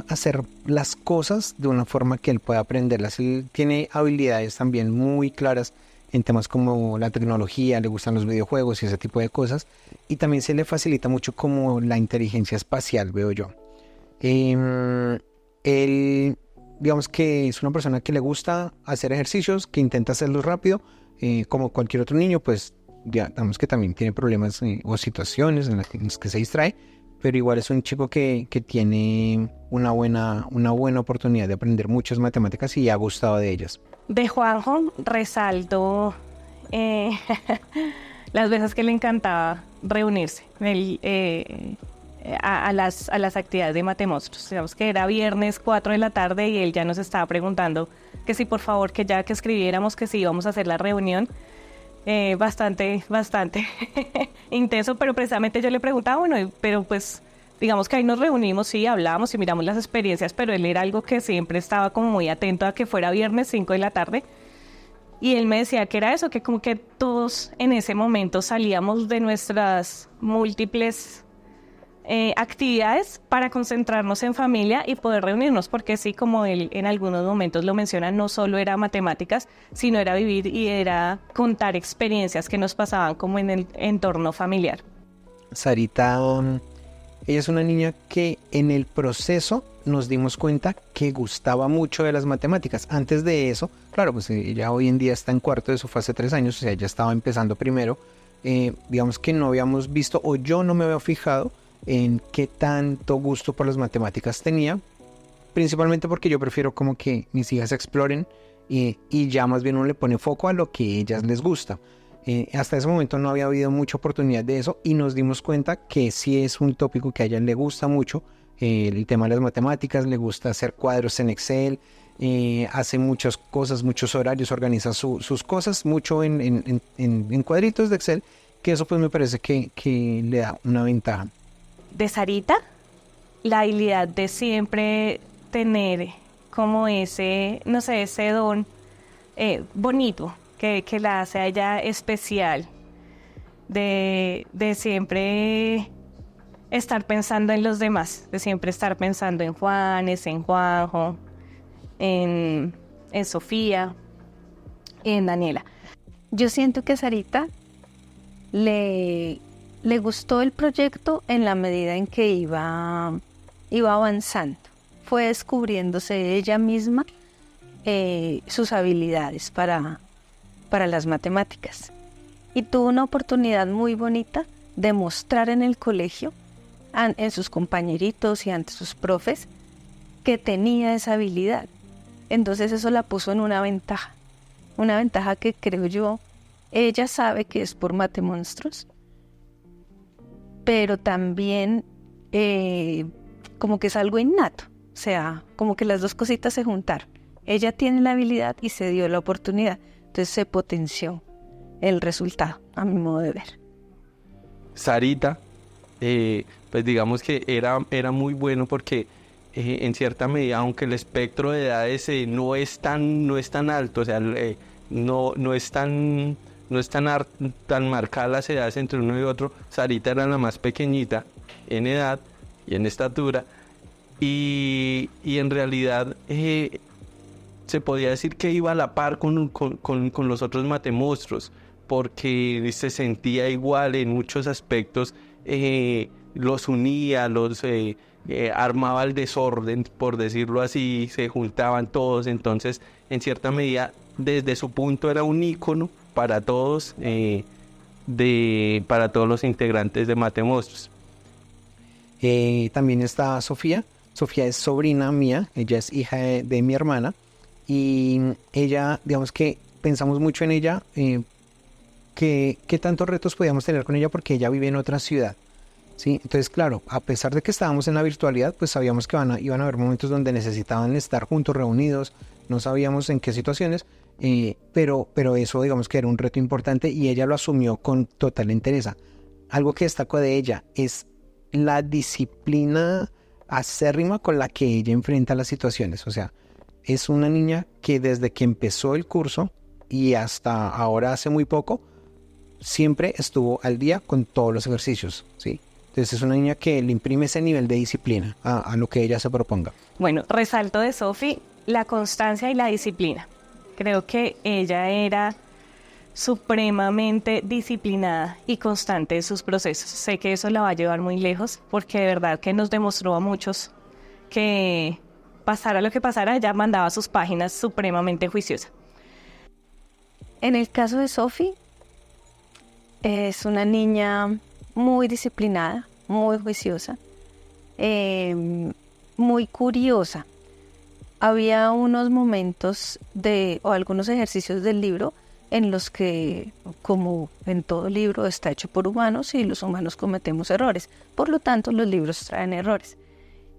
Speaker 1: hacer las cosas de una forma que él pueda aprenderlas. Él tiene habilidades también muy claras en temas como la tecnología, le gustan los videojuegos y ese tipo de cosas, y también se le facilita mucho como la inteligencia espacial, veo yo. Él, digamos que es una persona que le gusta hacer ejercicios, que intenta hacerlos rápido, como cualquier otro niño, pues digamos que también tiene problemas o situaciones en las que se distrae, pero igual es un chico que tiene una buena oportunidad de aprender muchas matemáticas y ha gustado de ellas.
Speaker 7: De Juanjo resalto las veces que le encantaba reunirse a las actividades de Matemonstruos. Digamos que era viernes 4 de la tarde y él ya nos estaba preguntando que si por favor que ya que escribiéramos que si íbamos a hacer la reunión. Bastante intenso, pero precisamente yo le preguntaba, bueno, pero pues digamos que ahí nos reunimos, sí, hablamos y miramos las experiencias, pero él era algo que siempre estaba como muy atento a que fuera viernes 5 de la tarde, y él me decía que era eso, que como que todos en ese momento salíamos de nuestras múltiples actividades para concentrarnos en familia y poder reunirnos, porque sí, como él en algunos momentos lo menciona, no solo era matemáticas, sino era vivir y era contar experiencias que nos pasaban como en el entorno familiar.
Speaker 1: Sarita, ella es una niña que en el proceso nos dimos cuenta que gustaba mucho de las matemáticas. Antes de eso, claro, pues ella hoy en día está en cuarto de su fase 3 años, o sea, ella estaba empezando primero. Digamos que no habíamos visto, o yo no me había fijado en qué tanto gusto por las matemáticas tenía, principalmente porque yo prefiero como que mis hijas exploren y ya más bien uno le pone foco a lo que a ellas les gusta. Hasta ese momento no había habido mucha oportunidad de eso y nos dimos cuenta que sí es un tópico que a ella le gusta mucho, el tema de las matemáticas, le gusta hacer cuadros en Excel, hace muchas cosas, muchos horarios, organiza sus cosas mucho en cuadritos de Excel, que eso pues me parece que le da una ventaja.
Speaker 7: De Sarita, la habilidad de siempre tener como ese, no sé, ese don bonito que la hace a ella especial, de siempre estar pensando en los demás, de siempre estar pensando en Juanes, en Juanjo, en Sofía, en Daniela.
Speaker 2: Yo siento que Sarita le gustó el proyecto en la medida en que iba avanzando. Fue descubriéndose ella misma sus habilidades para las matemáticas. Y tuvo una oportunidad muy bonita de mostrar en el colegio, en sus compañeritos y ante sus profes, que tenía esa habilidad. Entonces eso la puso en una ventaja que creo yo, ella sabe que es por Matemonstruos, pero también como que es algo innato, o sea, como que las dos cositas se juntaron. Ella tiene la habilidad y se dio la oportunidad, entonces se potenció el resultado, a mi modo de ver.
Speaker 8: Sarita, pues digamos que era muy bueno porque en cierta medida, aunque el espectro de edades no es tan alto, o sea, no es tan marcadas las edades entre uno y otro. Sarita era la más pequeñita en edad y en estatura, y en realidad se podía decir que iba a la par con los otros matemonstruos, porque se sentía igual en muchos aspectos, los unía, armaba el desorden, por decirlo así, se juntaban todos, entonces en cierta medida desde su punto era un ícono para todos, para todos los integrantes de Matemonstruos.
Speaker 1: También está Sofía. Sofía es sobrina mía, ella es hija de mi hermana y ella, digamos que pensamos mucho en ella, qué tantos retos podíamos tener con ella porque ella vive en otra ciudad, ¿sí? Entonces, claro, a pesar de que estábamos en la virtualidad, pues sabíamos que iban a haber momentos donde necesitaban estar juntos, reunidos, no sabíamos en qué situaciones, pero eso digamos que era un reto importante y ella lo asumió con total entereza. Algo que destaco de ella es la disciplina acérrima con la que ella enfrenta las situaciones. O sea, es una niña que desde que empezó el curso y hasta ahora hace muy poco, siempre estuvo al día con todos los ejercicios, ¿sí? Entonces es una niña que le imprime ese nivel de disciplina a lo que ella se proponga.
Speaker 7: Bueno, resalto de Sofi la constancia y la disciplina. Creo que ella era supremamente disciplinada y constante en sus procesos. Sé que eso la va a llevar muy lejos porque de verdad que nos demostró a muchos que pasara lo que pasara, ella mandaba sus páginas supremamente juiciosa.
Speaker 2: En el caso de Sofi, es una niña muy disciplinada, muy juiciosa, muy curiosa. Había unos momentos o algunos ejercicios del libro en los que, como en todo libro, está hecho por humanos y los humanos cometemos errores. Por lo tanto, los libros traen errores.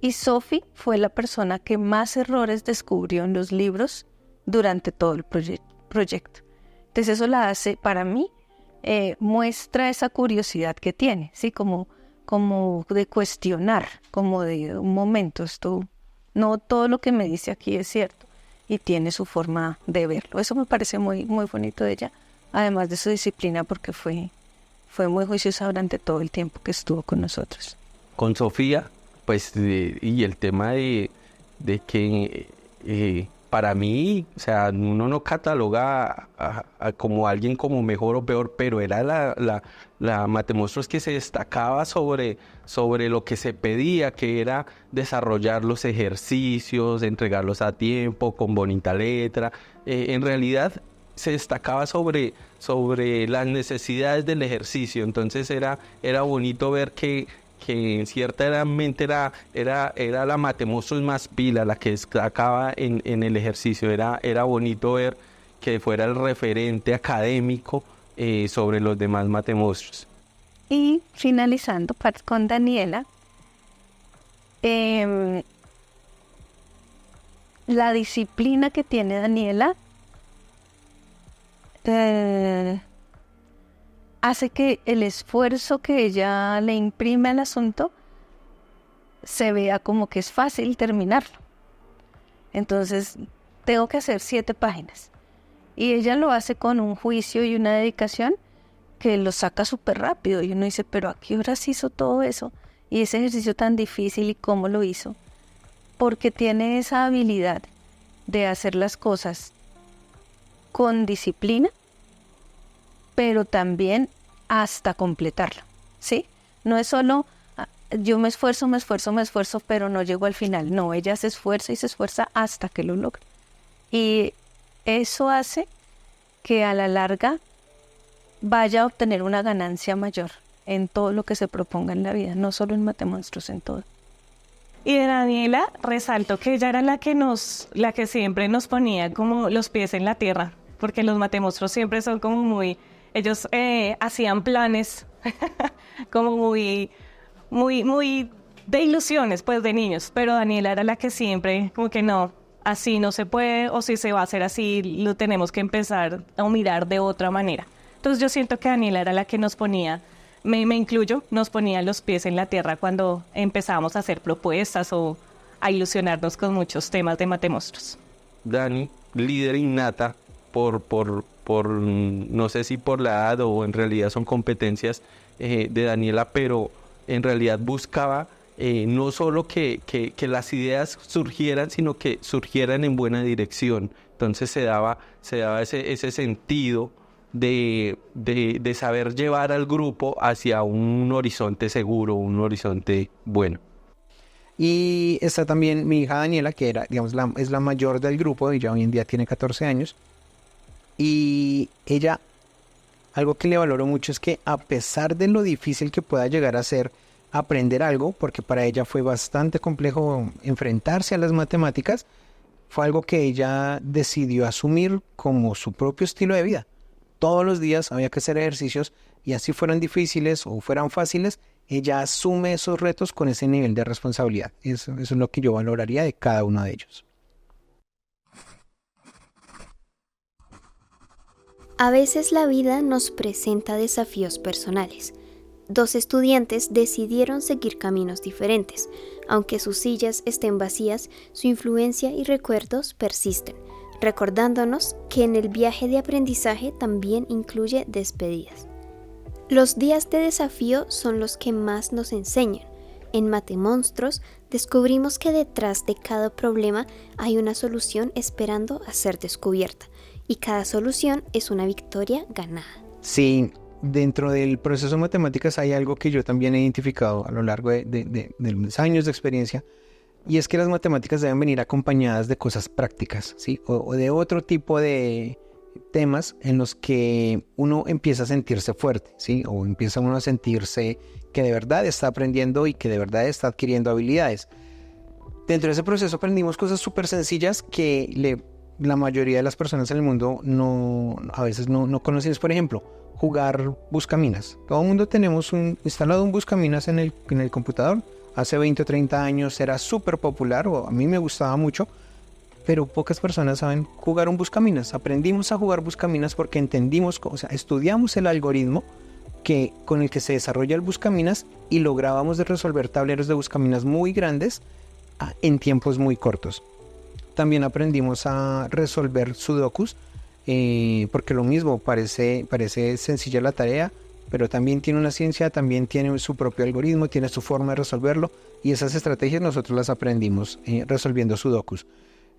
Speaker 2: Y Sofi fue la persona que más errores descubrió en los libros durante todo el proyecto. Entonces eso la hace, para mí, muestra esa curiosidad que tiene, ¿sí? Como de cuestionar, como de un momento, no todo lo que me dice aquí es cierto, y tiene su forma de verlo. Eso me parece muy, muy bonito de ella, además de su disciplina, porque fue muy juiciosa durante todo el tiempo que estuvo con nosotros.
Speaker 8: Con Sofía, pues, y el tema de que para mí, o sea, uno no cataloga a como alguien como mejor o peor, pero era la Matemonstruos que se destacaba sobre lo que se pedía, que era desarrollar los ejercicios, entregarlos a tiempo, con bonita letra. En realidad se destacaba sobre las necesidades del ejercicio, entonces era bonito ver que ciertamente era la Matemonstruos más pila, la que destacaba en el ejercicio. Era bonito ver que fuera el referente académico sobre los demás Matemonstruos.
Speaker 2: Y finalizando con Daniela, la disciplina que tiene Daniela hace que el esfuerzo que ella le imprime al asunto se vea como que es fácil terminarlo. Entonces, tengo que hacer 7 páginas. Y ella lo hace con un juicio y una dedicación que lo saca súper rápido. Y uno dice, pero ¿a qué horas hizo todo eso? Y ese ejercicio tan difícil, ¿y cómo lo hizo? Porque tiene esa habilidad de hacer las cosas con disciplina, pero también hasta completarlo, ¿sí? No es solo yo me esfuerzo, pero no llego al final. No, ella se esfuerza y se esfuerza hasta que lo logra. Y eso hace que a la larga vaya a obtener una ganancia mayor en todo lo que se proponga en la vida, no solo en Matemonstruos, en todo.
Speaker 7: Y de Daniela resalto que ella era la que siempre nos ponía como los pies en la tierra, porque los Matemonstruos siempre son como muy, ellos hacían planes como muy de ilusiones, pues, de niños, pero Daniela era la que siempre como que no, así no se puede, o si se va a hacer así, lo tenemos que empezar a mirar de otra manera. Entonces yo siento que Daniela era la que nos ponía, me incluyo, nos ponía los pies en la tierra cuando empezábamos a hacer propuestas o a ilusionarnos con muchos temas de Matemonstruos.
Speaker 8: Dani, líder innata por no sé si por la edad o en realidad son competencias de Daniela, pero en realidad buscaba no solo que las ideas surgieran, sino que surgieran en buena dirección. Entonces se daba ese sentido de saber llevar al grupo hacia un horizonte seguro, un horizonte bueno.
Speaker 1: Y está también mi hija Daniela, que era, digamos, es la mayor del grupo, ella hoy en día tiene 14 años. Y ella, algo que le valoro mucho es que a pesar de lo difícil que pueda llegar a ser aprender algo, porque para ella fue bastante complejo enfrentarse a las matemáticas, fue algo que ella decidió asumir como su propio estilo de vida. Todos los días había que hacer ejercicios y así fueran difíciles o fueran fáciles, ella asume esos retos con ese nivel de responsabilidad. Eso es lo que yo valoraría de cada uno de ellos.
Speaker 3: A veces la vida nos presenta desafíos personales. 2 estudiantes decidieron seguir caminos diferentes. Aunque sus sillas estén vacías, su influencia y recuerdos persisten, recordándonos que en el viaje de aprendizaje también incluye despedidas. Los días de desafío son los que más nos enseñan. En Matemonstruos descubrimos que detrás de cada problema hay una solución esperando a ser descubierta, y cada solución es una victoria ganada.
Speaker 1: Sí, dentro del proceso de matemáticas hay algo que yo también he identificado a lo largo de los años de experiencia, y es que las matemáticas deben venir acompañadas de cosas prácticas, ¿sí? O de otro tipo de temas en los que uno empieza a sentirse fuerte, ¿sí? O empieza uno a sentirse que de verdad está aprendiendo y que de verdad está adquiriendo habilidades. Dentro de ese proceso aprendimos cosas súper sencillas que la mayoría de las personas en el mundo a veces no conocen. Por ejemplo, jugar buscaminas. Todo el mundo tenemos instalado un buscaminas en el computador. Hace 20 o 30 años era súper popular, o a mí me gustaba mucho, pero pocas personas saben jugar un buscaminas. Aprendimos a jugar buscaminas porque entendimos, o sea, estudiamos el algoritmo con el que se desarrolla el buscaminas y lográbamos de resolver tableros de buscaminas muy grandes en tiempos muy cortos. También aprendimos a resolver sudokus, porque lo mismo, parece sencilla la tarea, pero también tiene una ciencia, también tiene su propio algoritmo, tiene su forma de resolverlo, y esas estrategias nosotros las aprendimos resolviendo sudokus.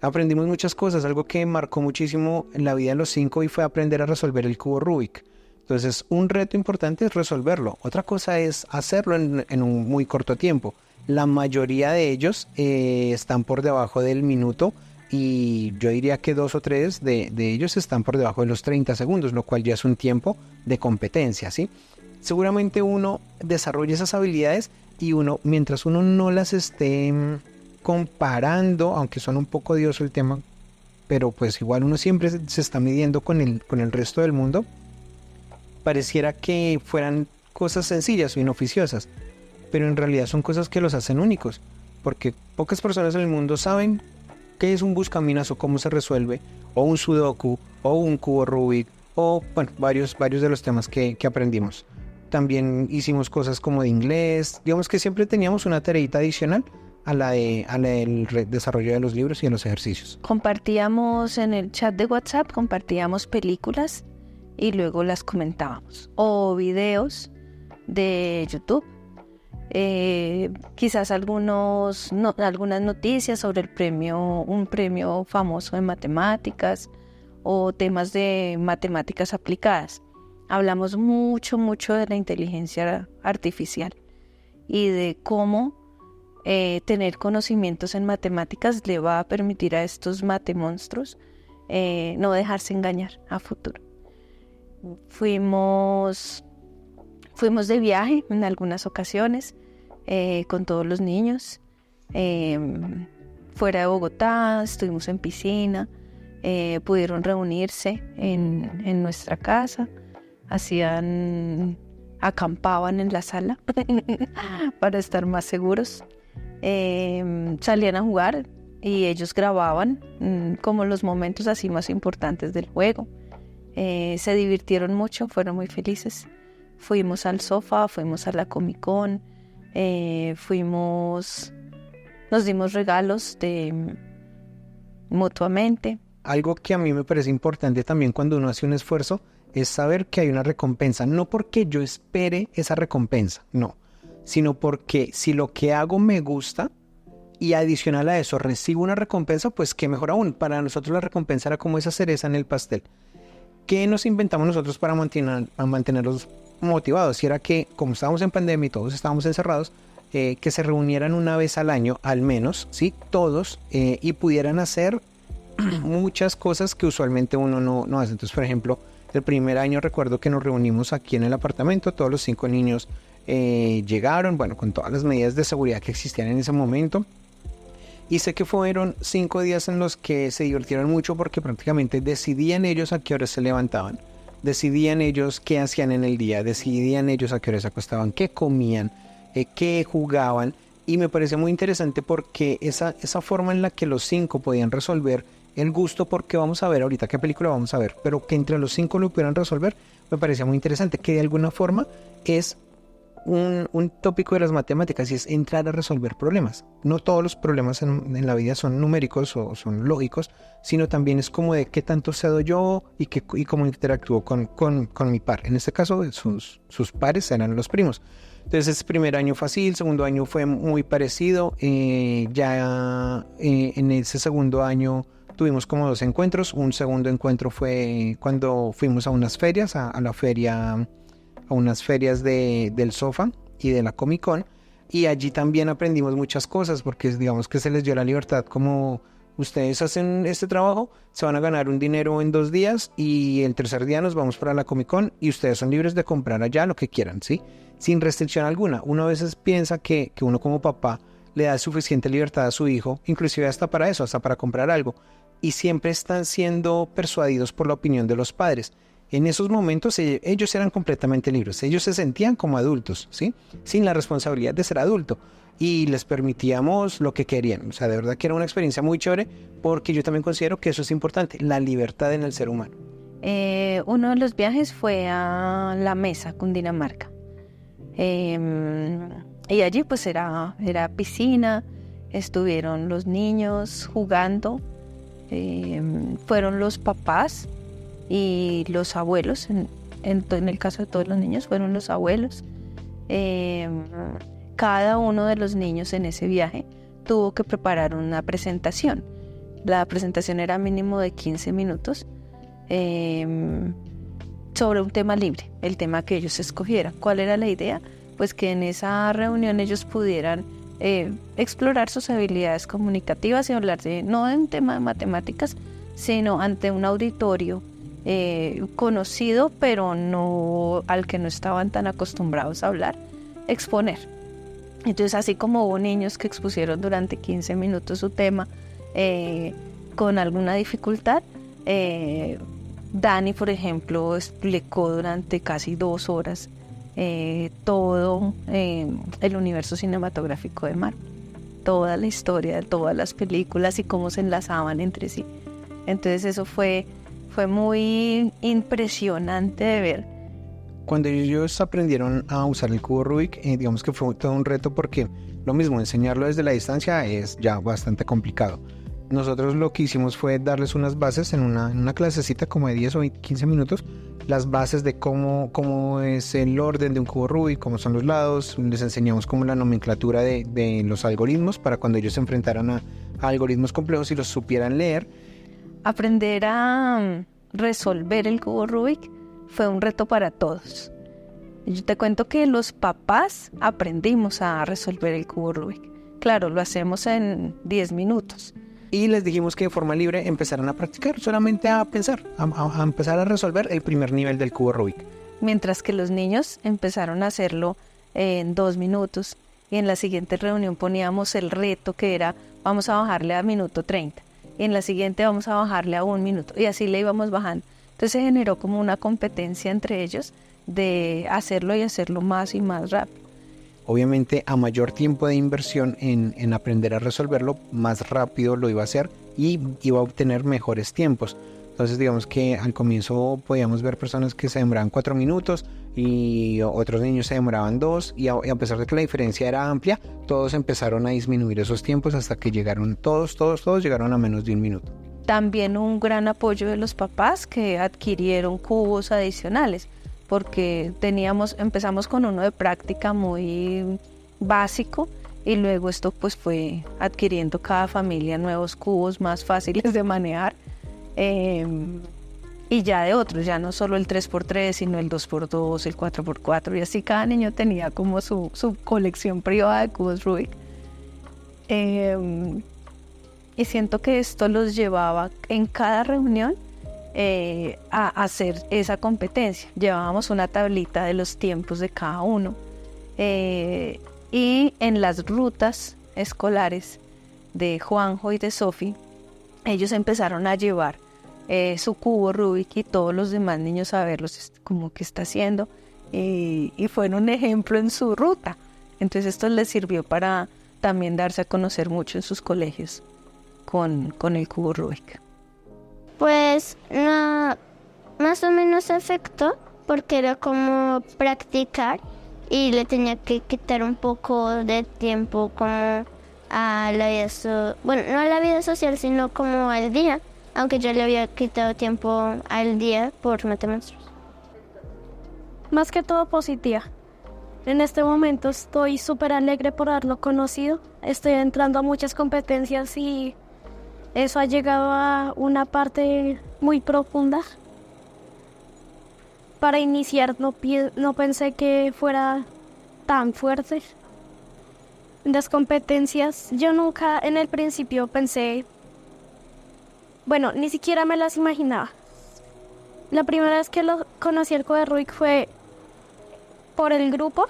Speaker 1: Aprendimos muchas cosas. Algo que marcó muchísimo en la vida de los 5 y fue aprender a resolver el cubo Rubik. Entonces, un reto importante es resolverlo. Otra cosa es hacerlo en un muy corto tiempo. La mayoría de ellos están por debajo del minuto, y yo diría que 2 o 3 de ellos están por debajo de los 30 segundos, lo cual ya es un tiempo de competencia, ¿sí? Seguramente uno desarrolla esas habilidades y mientras uno no las esté comparando, aunque suena un poco odioso el tema, pero pues igual uno siempre se está midiendo con el resto del mundo, pareciera que fueran cosas sencillas o inoficiosas, pero en realidad son cosas que los hacen únicos, porque pocas personas en el mundo saben qué es un buscaminas o cómo se resuelve, o un sudoku, o un cubo Rubik, o bueno, varios de los temas que aprendimos. También hicimos cosas como de inglés, digamos que siempre teníamos una tareita adicional a la del desarrollo de los libros y de los ejercicios.
Speaker 2: Compartíamos en el chat de WhatsApp, compartíamos películas y luego las comentábamos, o videos de YouTube. Quizás algunas noticias sobre un premio famoso de matemáticas o temas de matemáticas aplicadas. Hablamos mucho de la inteligencia artificial y de cómo tener conocimientos en matemáticas le va a permitir a estos matemonstruos no dejarse engañar a futuro. Fuimos de viaje en algunas ocasiones con todos los niños, fuera de Bogotá, estuvimos en piscina, pudieron reunirse en nuestra casa, acampaban en la sala para estar más seguros, salían a jugar y ellos grababan como los momentos así más importantes del juego. Se divirtieron mucho, fueron muy felices. Fuimos al sofá, fuimos a la Comic Con, nos dimos regalos mutuamente.
Speaker 1: Algo que a mí me parece importante también cuando uno hace un esfuerzo es saber que hay una recompensa, no porque yo espere esa recompensa, no, sino porque si lo que hago me gusta y adicional a eso recibo una recompensa, pues qué mejor aún. Para nosotros la recompensa era como esa cereza en el pastel. ¿Qué nos inventamos nosotros para mantenerlos motivados? Y era que, como estábamos en pandemia y todos estábamos encerrados, que se reunieran una vez al año, al menos, ¿sí? Todos, y pudieran hacer muchas cosas que usualmente uno no hace. Entonces, por ejemplo, el primer año recuerdo que nos reunimos aquí en el apartamento, todos los 5 niños llegaron, bueno, con todas las medidas de seguridad que existían en ese momento. Y sé que fueron 5 días en los que se divirtieron mucho porque prácticamente decidían ellos a qué hora se levantaban, decidían ellos qué hacían en el día, decidían ellos a qué hora se acostaban, qué comían, qué jugaban. Y me parece muy interesante porque esa forma en la que los 5 podían resolver el gusto, porque vamos a ver ahorita qué película vamos a ver, pero que entre los 5 lo pudieran resolver, me parecía muy interesante, que de alguna forma es un tópico de las matemáticas y es entrar a resolver problemas. No todos los problemas en la vida son numéricos o son lógicos, sino también es como de qué tanto cedo yo y cómo interactúo con mi par. En este caso, sus pares eran los primos. Entonces, primer año fácil, segundo año fue muy parecido. En ese segundo año tuvimos como 2 encuentros. Un segundo encuentro fue cuando fuimos a unas ferias, a unas ferias del Sofá y de la Comic Con, y allí también aprendimos muchas cosas porque digamos que se les dio la libertad, como ustedes hacen este trabajo, se van a ganar un dinero en 2 días y el tercer día nos vamos para la Comic Con y ustedes son libres de comprar allá lo que quieran, ¿sí? Sin restricción alguna. Uno a veces piensa que uno como papá le da suficiente libertad a su hijo, inclusive hasta para eso, hasta para comprar algo, y siempre están siendo persuadidos por la opinión de los padres. En esos momentos ellos eran completamente libres, ellos se sentían como adultos, ¿sí? Sin la responsabilidad de ser adulto, y les permitíamos lo que querían. O sea, de verdad que era una experiencia muy chévere, porque yo también considero que eso es importante, la libertad en el ser humano.
Speaker 2: Uno de los viajes fue a La Mesa, Cundinamarca, y allí pues era piscina, estuvieron los niños jugando, fueron los papás y los abuelos, en el caso de todos los niños fueron los abuelos. Cada uno de los niños en ese viaje tuvo que preparar una presentación. La presentación era mínimo de 15 minutos sobre un tema libre, el tema que ellos escogieran. ¿Cuál era la idea? Pues que en esa reunión ellos pudieran explorar sus habilidades comunicativas y hablar no de un tema de matemáticas, sino ante un auditorio conocido, pero no al que no estaban tan acostumbrados a hablar, exponer. Entonces, así como hubo niños que expusieron durante 15 minutos su tema con alguna dificultad, Dani, por ejemplo, explicó durante casi 2 horas todo el universo cinematográfico de Marvel, toda la historia de todas las películas y cómo se enlazaban entre sí. Entonces eso fue muy impresionante de ver.
Speaker 1: Cuando ellos aprendieron a usar el cubo Rubik, digamos que fue todo un reto, porque lo mismo, enseñarlo desde la distancia es ya bastante complicado. Nosotros lo que hicimos fue darles unas bases en una clasecita como de 10 o 15 minutos, las bases de cómo es el orden de un cubo Rubik, cómo son los lados. Les enseñamos como la nomenclatura de los algoritmos para cuando ellos se enfrentaran a algoritmos complejos y los supieran leer.
Speaker 2: Aprender a resolver el cubo Rubik fue un reto para todos. Yo te cuento que los papás aprendimos a resolver el cubo Rubik. Claro, lo hacemos en 10 minutos.
Speaker 1: Y les dijimos que de forma libre empezaran a practicar, solamente a pensar, a empezar a resolver el primer nivel del cubo Rubik.
Speaker 2: Mientras que los niños empezaron a hacerlo en 2 minutos, y en la siguiente reunión poníamos el reto que era, vamos a bajarle a minuto 30. Y en la siguiente vamos a bajarle a 1 minuto, y así le íbamos bajando. Entonces se generó como una competencia entre ellos de hacerlo y hacerlo más y más rápido.
Speaker 1: Obviamente, a mayor tiempo de inversión en aprender a resolverlo, más rápido lo iba a hacer y iba a obtener mejores tiempos. Entonces, digamos que al comienzo podíamos ver personas que se demoraban 4 minutos y otros niños se demoraban 2, y a pesar de que la diferencia era amplia, todos empezaron a disminuir esos tiempos hasta que llegaron todos llegaron a menos de 1 minuto.
Speaker 2: También un gran apoyo de los papás que adquirieron cubos adicionales, porque empezamos con uno de práctica muy básico, y luego esto pues fue adquiriendo cada familia nuevos cubos más fáciles de manejar, y ya de otros, ya no solo el 3x3, sino el 2x2, el 4x4, y así cada niño tenía como su colección privada de cubos Rubik. Y siento que esto los llevaba en cada reunión a hacer esa competencia. Llevábamos una tablita de los tiempos de cada uno. Y en las rutas escolares de Juanjo y de Sofi, ellos empezaron a llevar su cubo Rubik y todos los demás niños a verlos como que está haciendo, y fueron un ejemplo en su ruta. Entonces esto les sirvió para también darse a conocer mucho en sus colegios con el cubo Rubik.
Speaker 5: Pues no, más o menos afectó porque era como practicar y le tenía que quitar un poco de tiempo como a la vida, bueno, no a la vida social, sino como al día, aunque yo le había quitado tiempo al día por Matemonstruos.
Speaker 6: Más que todo positiva. En este momento estoy súper alegre por haberlo conocido. Estoy entrando a muchas competencias y eso ha llegado a una parte muy profunda. Para iniciar no pensé que fuera tan fuerte. Las competencias, yo nunca en el principio pensé, bueno, ni siquiera me las imaginaba. La primera vez que conocí el cubo de Rubik fue por el grupo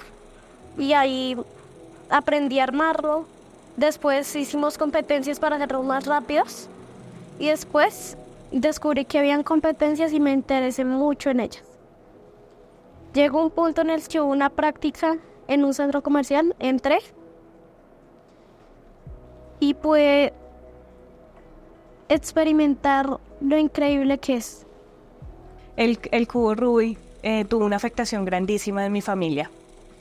Speaker 6: y ahí aprendí a armarlo. Después hicimos competencias para hacerlo más rápidos y después descubrí que habían competencias y me interesé mucho en ellas. Llegó un punto en el que hubo una práctica en un centro comercial, entré y pude experimentar lo increíble que es.
Speaker 7: El cubo Rubik tuvo una afectación grandísima en mi familia.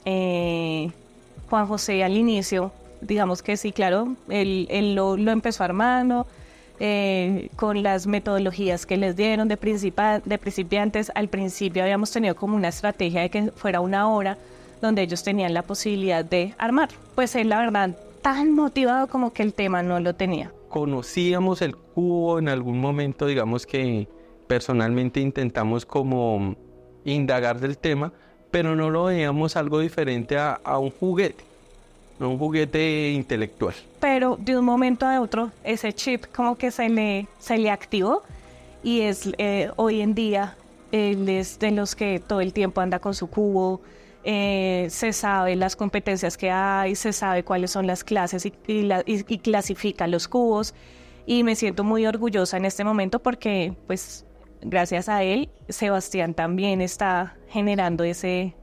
Speaker 7: Juan José al inicio, digamos que sí, claro, él lo empezó armando con las metodologías que les dieron de principiantes. Al principio habíamos tenido como una estrategia de que fuera una hora donde ellos tenían la posibilidad de armar. Pues él, la verdad, tan motivado como que el tema no lo tenía.
Speaker 8: Conocíamos el cubo en algún momento, digamos que personalmente intentamos como indagar del tema, pero no lo veíamos algo diferente a un juguete intelectual.
Speaker 7: Pero de un momento a otro, ese chip como que se le activó y es hoy en día, él es de los que todo el tiempo anda con su cubo, se sabe las competencias que hay, se sabe cuáles son las clases y clasifica los cubos, y me siento muy orgullosa en este momento porque pues gracias a él, Sebastián también está generando ese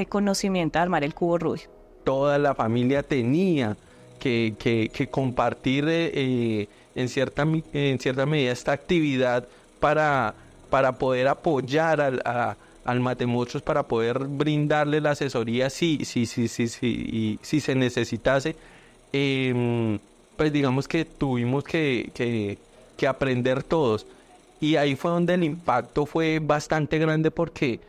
Speaker 7: conocimiento de armar el cubo Rubik.
Speaker 8: Toda la familia tenía que compartir en cierta medida esta actividad para poder apoyar al Matemonstruos, para poder brindarle la asesoría si se necesitase. Pues digamos que tuvimos que aprender todos. Y ahí fue donde el impacto fue bastante grande porque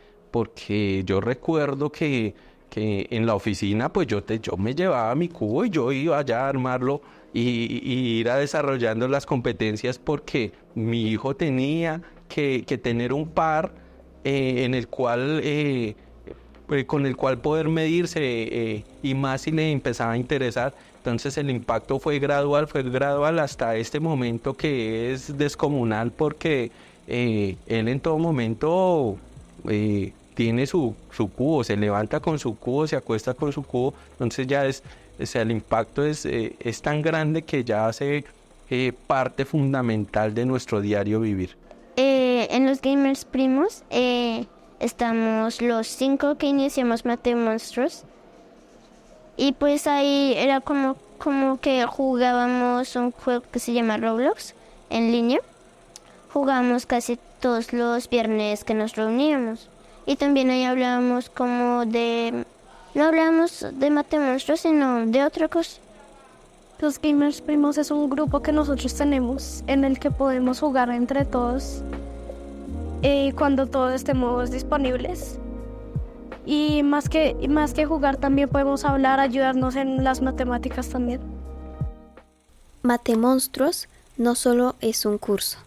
Speaker 8: yo recuerdo que en la oficina pues yo me llevaba mi cubo y yo iba allá a armarlo y ir a desarrollando las competencias porque mi hijo tenía que tener un par con el cual poder medirse y más si le empezaba a interesar. Entonces el impacto fue gradual hasta este momento que es descomunal porque él en todo momento tiene su cubo, se levanta con su cubo, se acuesta con su cubo, entonces ya el impacto es tan grande que ya hace parte fundamental de nuestro diario vivir.
Speaker 5: En los Gamers Primos estamos los 5 que iniciamos Matemonstruos. Y pues ahí era como que jugábamos un juego que se llama Roblox en línea. Jugábamos casi todos los viernes que nos reuníamos. Y también ahí hablábamos no hablábamos de Matemonstruos, sino de otra cosa.
Speaker 6: Los Gamers Primos es un grupo que nosotros tenemos en el que podemos jugar entre todos cuando todos estemos disponibles. Y más que jugar también podemos hablar, ayudarnos en las matemáticas también.
Speaker 3: Matemonstruos no solo es un curso,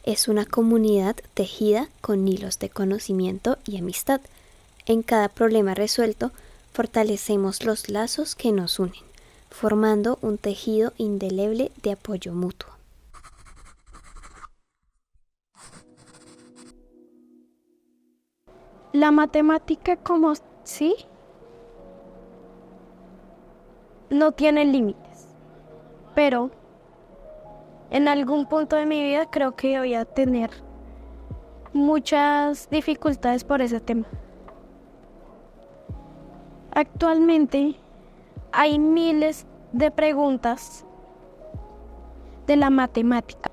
Speaker 3: Es una comunidad tejida con hilos de conocimiento y amistad. En cada problema resuelto, fortalecemos los lazos que nos unen, formando un tejido indeleble de apoyo mutuo.
Speaker 6: La matemática como sí no tiene límites, pero en algún punto de mi vida creo que voy a tener muchas dificultades por ese tema. Actualmente hay miles de preguntas de la matemática.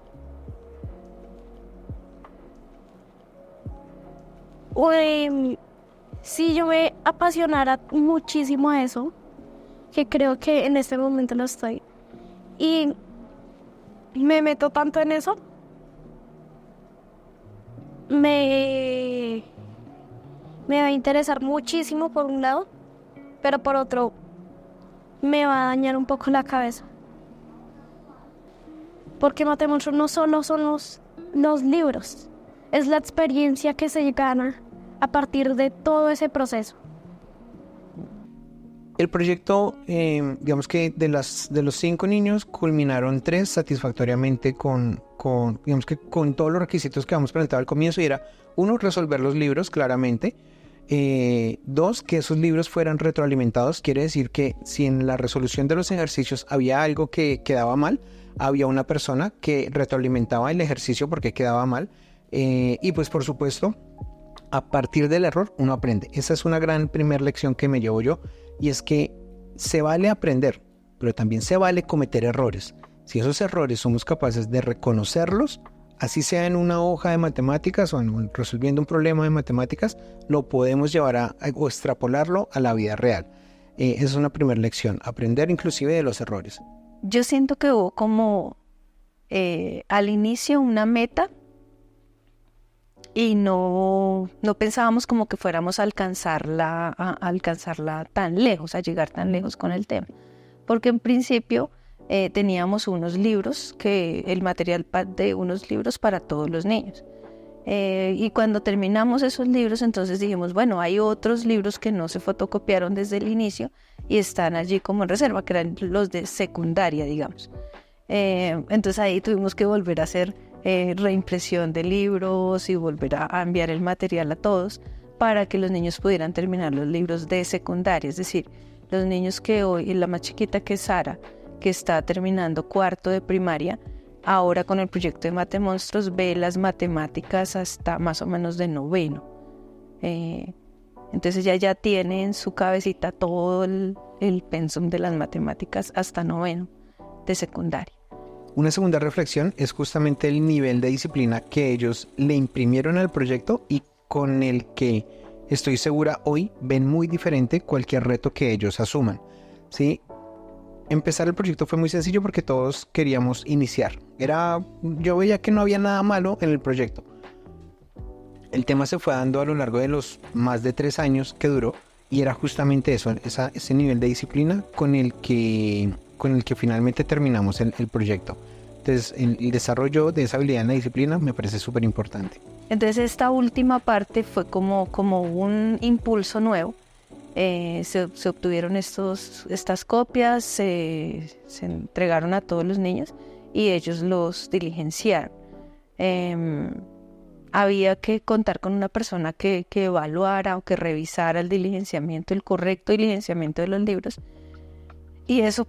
Speaker 6: Si yo me apasionara muchísimo a eso, que creo que en este momento lo estoy, y me meto tanto en eso, me va a interesar muchísimo por un lado, pero por otro me va a dañar un poco la cabeza. Porque Matemonstruos no solo son los libros, es la experiencia que se gana a partir de todo ese proceso.
Speaker 1: El proyecto, digamos que de los 5 niños, culminaron 3 satisfactoriamente digamos que con todos los requisitos que habíamos presentado al comienzo, y era 1, resolver los libros claramente, 2, que esos libros fueran retroalimentados. Quiere decir que si en la resolución de los ejercicios había algo que quedaba mal, había una persona que retroalimentaba el ejercicio porque quedaba mal, y pues por supuesto, a partir del error uno aprende. Esa es una gran primera lección que me llevo yo, y es que se vale aprender, pero también se vale cometer errores. Si esos errores somos capaces de reconocerlos, así sea en una hoja de matemáticas o resolviendo un problema de matemáticas, lo podemos llevar o extrapolarlo a la vida real. Esa es una primera lección, aprender inclusive de los errores.
Speaker 2: Yo siento que hubo como al inicio una meta, y no pensábamos como que fuéramos a alcanzarla tan lejos, a llegar tan lejos con el tema. Porque en principio teníamos unos libros, el material de unos libros para todos los niños. Y cuando terminamos esos libros, entonces dijimos, bueno, hay otros libros que no se fotocopiaron desde el inicio y están allí como en reserva, que eran los de secundaria, digamos. Entonces ahí tuvimos que volver a hacer reimpresión de libros y volver a enviar el material a todos para que los niños pudieran terminar los libros de secundaria. Es decir, los niños que hoy, la más chiquita que es Sara, que está terminando 4º de primaria, ahora con el proyecto de Matemonstruos ve las matemáticas hasta más o menos de 9º. Entonces ella ya tiene en su cabecita todo el pensum de las matemáticas hasta 9º de secundaria.
Speaker 1: Una segunda reflexión es justamente el nivel de disciplina que ellos le imprimieron al proyecto y con el que estoy segura hoy ven muy diferente cualquier reto que ellos asuman, ¿sí? Empezar el proyecto fue muy sencillo porque todos queríamos iniciar. Yo veía que no había nada malo en el proyecto. El tema se fue dando a lo largo de los más de 3 años que duró, y era justamente eso, ese nivel de disciplina con el que finalmente terminamos el proyecto. Entonces, el desarrollo de esa habilidad en la disciplina me parece súper importante.
Speaker 2: Entonces, esta última parte fue como un impulso nuevo. Se obtuvieron estas copias, se entregaron a todos los niños y ellos los diligenciaron. Había que contar con una persona que evaluara o que revisara el correcto diligenciamiento de los libros. Y eso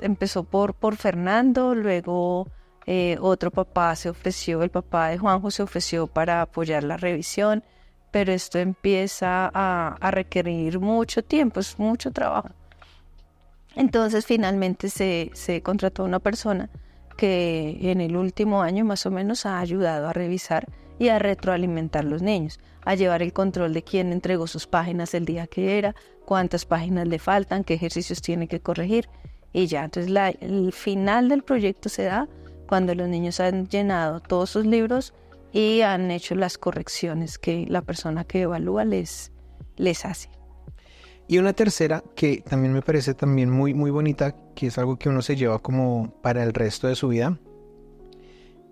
Speaker 2: empezó por Fernando, luego otro papá el papá de Juanjo se ofreció para apoyar la revisión, pero esto empieza a requerir mucho tiempo, es mucho trabajo. Entonces finalmente se contrató a una persona que en el último año más o menos ha ayudado a revisar y a retroalimentar los niños, a llevar el control de quién entregó sus páginas el día que era, cuántas páginas le faltan, qué ejercicios tiene que corregir y ya. Entonces el final del proyecto se da cuando los niños han llenado todos sus libros y han hecho las correcciones que la persona que evalúa les hace.
Speaker 1: Y una tercera que también me parece también muy, muy bonita, que es algo que uno se lleva como para el resto de su vida,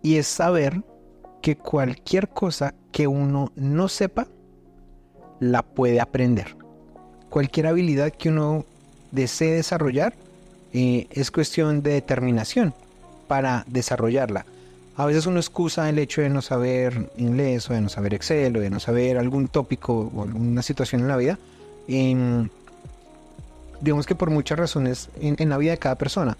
Speaker 1: y es saber que cualquier cosa que uno no sepa, la puede aprender. Cualquier habilidad que uno desee desarrollar, es cuestión de determinación para desarrollarla. A veces uno excusa el hecho de no saber inglés o de no saber Excel o de no saber algún tópico o alguna situación en la vida. Digamos que por muchas razones en la vida de cada persona.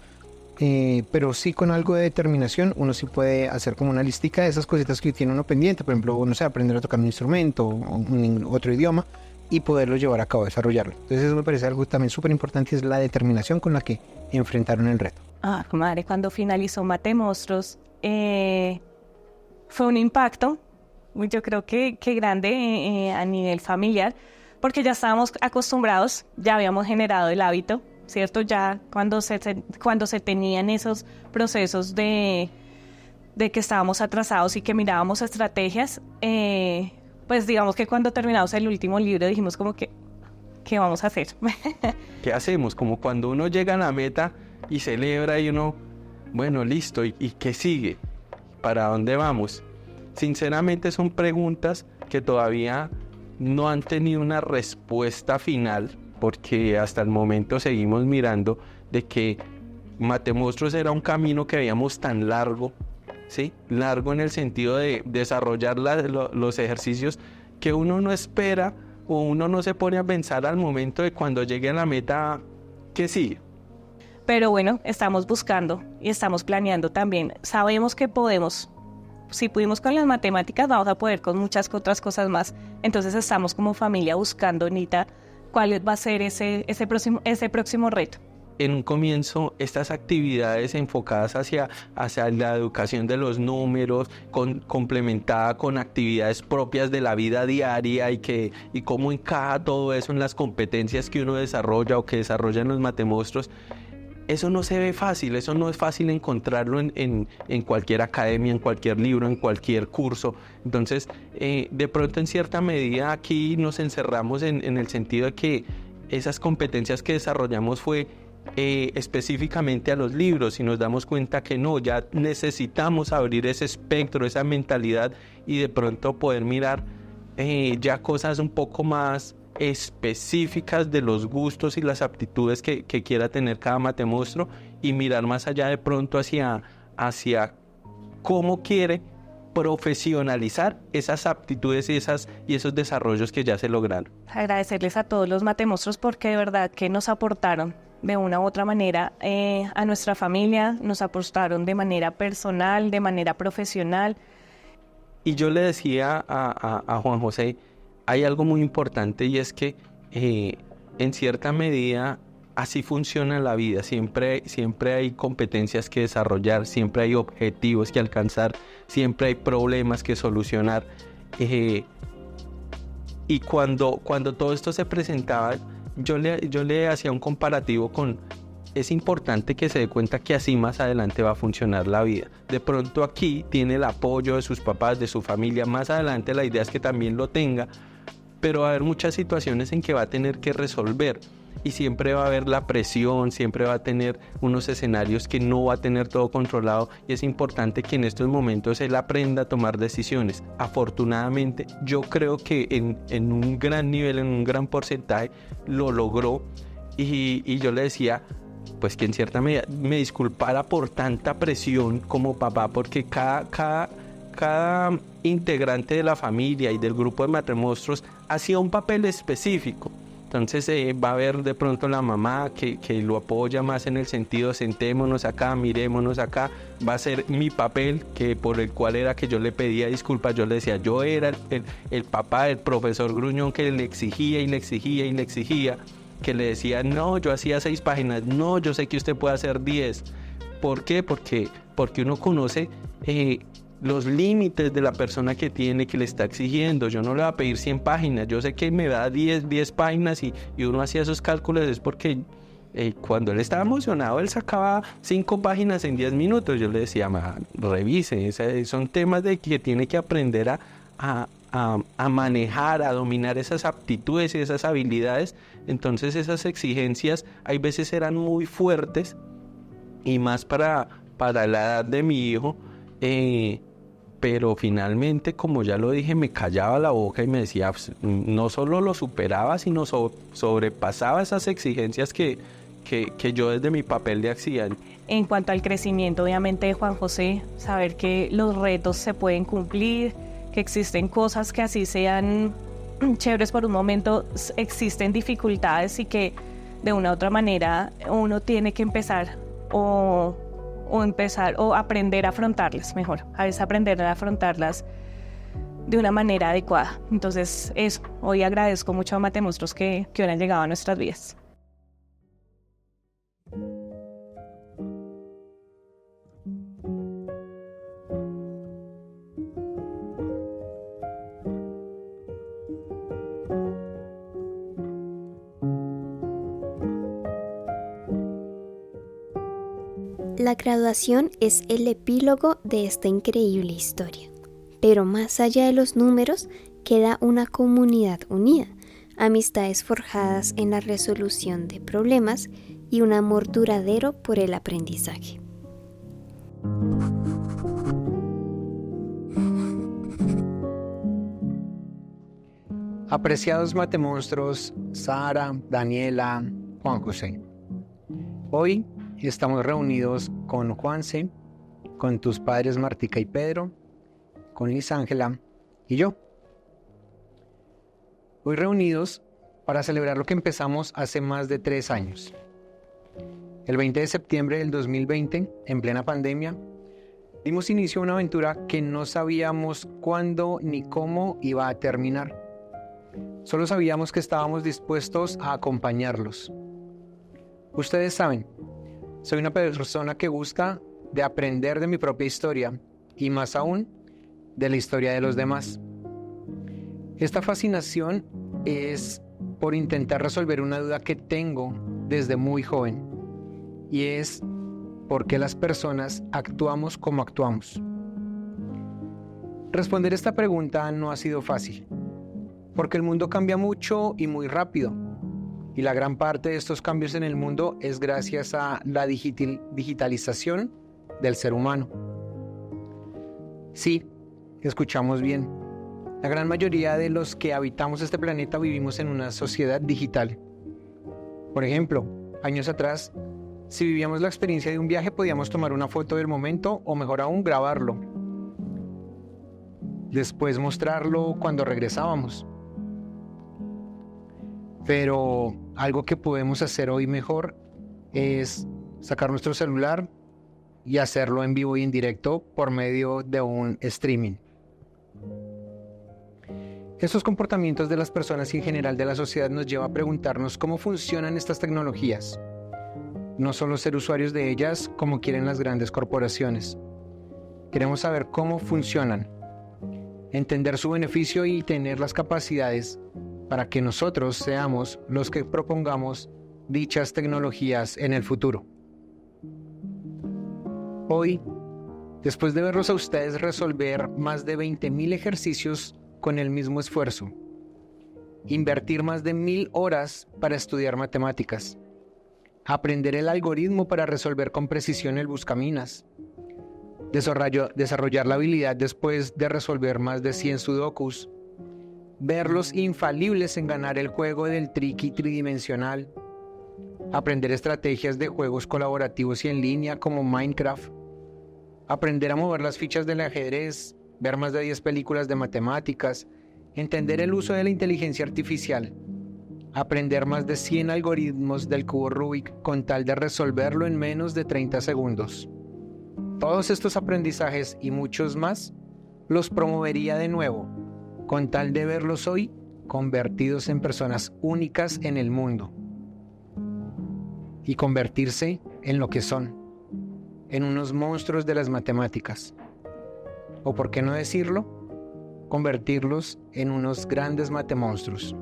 Speaker 1: Pero sí, con algo de determinación uno sí puede hacer como una listica de esas cositas que tiene uno pendiente. Por ejemplo, no sé, aprender a tocar un instrumento o otro idioma y poderlo llevar a cabo, desarrollarlo. Entonces eso me parece algo también súper importante, es la determinación con la que enfrentaron el reto.
Speaker 7: Madre, cuando finalizó Matemonstruos, fue un impacto, yo creo que grande a nivel familiar, porque ya estábamos acostumbrados, ya habíamos generado el hábito, ¿cierto? Ya cuando se tenían esos procesos de que estábamos atrasados y que mirábamos estrategias, pues digamos que cuando terminamos el último libro dijimos como que, ¿qué vamos a hacer?
Speaker 8: ¿Qué hacemos? Como cuando uno llega a la meta y celebra y uno, bueno, listo, ¿y qué sigue? ¿Para dónde vamos? Sinceramente son preguntas que todavía no han tenido una respuesta final, porque hasta el momento seguimos mirando de que Matemonstruos era un camino que veíamos tan largo, ¿sí? Largo en el sentido de desarrollar los ejercicios que uno no espera o uno no se pone a pensar al momento de cuando llegue a la meta, ¿qué sigue?
Speaker 7: Pero bueno, estamos buscando y estamos planeando también. Sabemos que podemos. Si pudimos con las matemáticas, vamos a poder con muchas otras cosas más. Entonces estamos como familia buscando, Nita, cuál va a ser ese próximo reto.
Speaker 8: En un comienzo, estas actividades enfocadas hacia la educación de los números, complementada con actividades propias de la vida diaria y cómo encaja todo eso en las competencias que uno desarrolla o que desarrollan los Matemonstruos. Eso no se ve fácil, eso no es fácil encontrarlo en cualquier academia, en cualquier libro, en cualquier curso. Entonces, de pronto en cierta medida aquí nos encerramos en el sentido de que esas competencias que desarrollamos fue específicamente a los libros, y nos damos cuenta que no, ya necesitamos abrir ese espectro, esa mentalidad y de pronto poder mirar ya cosas un poco más específicas de los gustos y las aptitudes que quiera tener cada matemonstruo, y mirar más allá de pronto hacia cómo quiere profesionalizar esas aptitudes y esos desarrollos que ya se lograron.
Speaker 7: Agradecerles a todos los Matemonstruos porque de verdad que nos aportaron de una u otra manera a nuestra familia, nos aportaron de manera personal, de manera profesional.
Speaker 8: Y yo le decía a Juan José, hay algo muy importante, y es que en cierta medida así funciona la vida. Siempre hay competencias que desarrollar, siempre hay objetivos que alcanzar, siempre hay problemas que solucionar. Y cuando todo esto se presentaba, yo le hacía un comparativo con: es importante que se dé cuenta que así más adelante va a funcionar la vida. De pronto aquí tiene el apoyo de sus papás, de su familia. Más adelante la idea es que también lo tenga, pero va a haber muchas situaciones en que va a tener que resolver. Y siempre va a haber la presión, siempre va a tener unos escenarios que no va a tener todo controlado, y es importante que en estos momentos él aprenda a tomar decisiones. Afortunadamente, yo creo que en un gran nivel, en un gran porcentaje, lo logró, y yo le decía, pues que en cierta medida me disculpara por tanta presión como papá, porque cada integrante de la familia y del grupo de Matemonstruos hacía un papel específico. Entonces va a haber de pronto la mamá que lo apoya más en el sentido: sentémonos acá, mirémonos acá. Va a ser mi papel, que por el cual era que yo le pedía disculpas. Yo le decía, yo era el papá del profesor gruñón que le exigía y le exigía y le exigía, que le decía, no, yo hacía 6 páginas, no, yo sé que usted puede hacer 10. ¿Por qué? Porque uno conoce los límites de la persona que le está exigiendo. Yo no le voy a pedir 100 páginas, yo sé que me da 10 páginas, y uno hacía esos cálculos. Es porque cuando él estaba emocionado, él sacaba 5 páginas en 10 minutos. Yo le decía, revise, son temas de que tiene que aprender a manejar, a dominar esas aptitudes y esas habilidades. Entonces esas exigencias hay veces eran muy fuertes, y más para la edad de mi hijo, pero finalmente, como ya lo dije, me callaba la boca y me decía, pues, no solo lo superaba, sino sobrepasaba esas exigencias que yo desde mi papel de auxiliar.
Speaker 7: En cuanto al crecimiento, obviamente, de Juan José, saber que los retos se pueden cumplir, que existen cosas que así sean chéveres por un momento, existen dificultades y que de una u otra manera uno tiene que empezar o aprender a afrontarlas mejor, a veces aprender a afrontarlas de una manera adecuada. Entonces eso, hoy agradezco mucho a Matemonstruos que hoy han llegado a nuestras vidas.
Speaker 3: La graduación es el epílogo de esta increíble historia, pero más allá de los números queda una comunidad unida, amistades forjadas en la resolución de problemas y un amor duradero por el aprendizaje.
Speaker 1: Apreciados matemonstruos, Sara, Daniela, Juan José. Hoy estamos reunidos con Juanse, con tus padres Martica y Pedro, con Lisángela y yo. Hoy reunidos para celebrar lo que empezamos hace más de 3 años. El 20 de septiembre del 2020, en plena pandemia, dimos inicio a una aventura que no sabíamos cuándo ni cómo iba a terminar. Solo sabíamos que estábamos dispuestos a acompañarlos. Ustedes saben, soy una persona que gusta de aprender de mi propia historia y más aún de la historia de los demás. Esta fascinación es por intentar resolver una duda que tengo desde muy joven y es ¿por qué las personas actuamos como actuamos? Responder esta pregunta no ha sido fácil, porque el mundo cambia mucho y muy rápido. Y la gran parte de estos cambios en el mundo es gracias a la digitalización del ser humano. Sí, escuchamos bien. La gran mayoría de los que habitamos este planeta vivimos en una sociedad digital. Por ejemplo, años atrás, si vivíamos la experiencia de un viaje, podíamos tomar una foto del momento o mejor aún grabarlo. Después mostrarlo cuando regresábamos. Pero algo que podemos hacer hoy mejor es sacar nuestro celular y hacerlo en vivo y en directo por medio de un streaming. Estos comportamientos de las personas y en general de la sociedad nos lleva a preguntarnos cómo funcionan estas tecnologías. No solo ser usuarios de ellas como quieren las grandes corporaciones. Queremos saber cómo funcionan, entender su beneficio y tener las capacidades para que nosotros seamos los que propongamos dichas tecnologías en el futuro. Hoy, después de verlos a ustedes resolver más de 20,000 ejercicios con el mismo esfuerzo, invertir más de 1,000 horas para estudiar matemáticas, aprender el algoritmo para resolver con precisión el buscaminas, desarrollar la habilidad después de resolver más de 100 sudokus, verlos infalibles en ganar el juego del triqui tridimensional, aprender estrategias de juegos colaborativos y en línea como Minecraft, aprender a mover las fichas del ajedrez, ver más de 10 películas de matemáticas, entender el uso de la inteligencia artificial, aprender más de 100 algoritmos del cubo Rubik con tal de resolverlo en menos de 30 segundos. Todos estos aprendizajes y muchos más los promovería de nuevo, con tal de verlos hoy convertidos en personas únicas en el mundo y convertirse en lo que son, en unos monstruos de las matemáticas, o por qué no decirlo, convertirlos en unos grandes matemonstruos.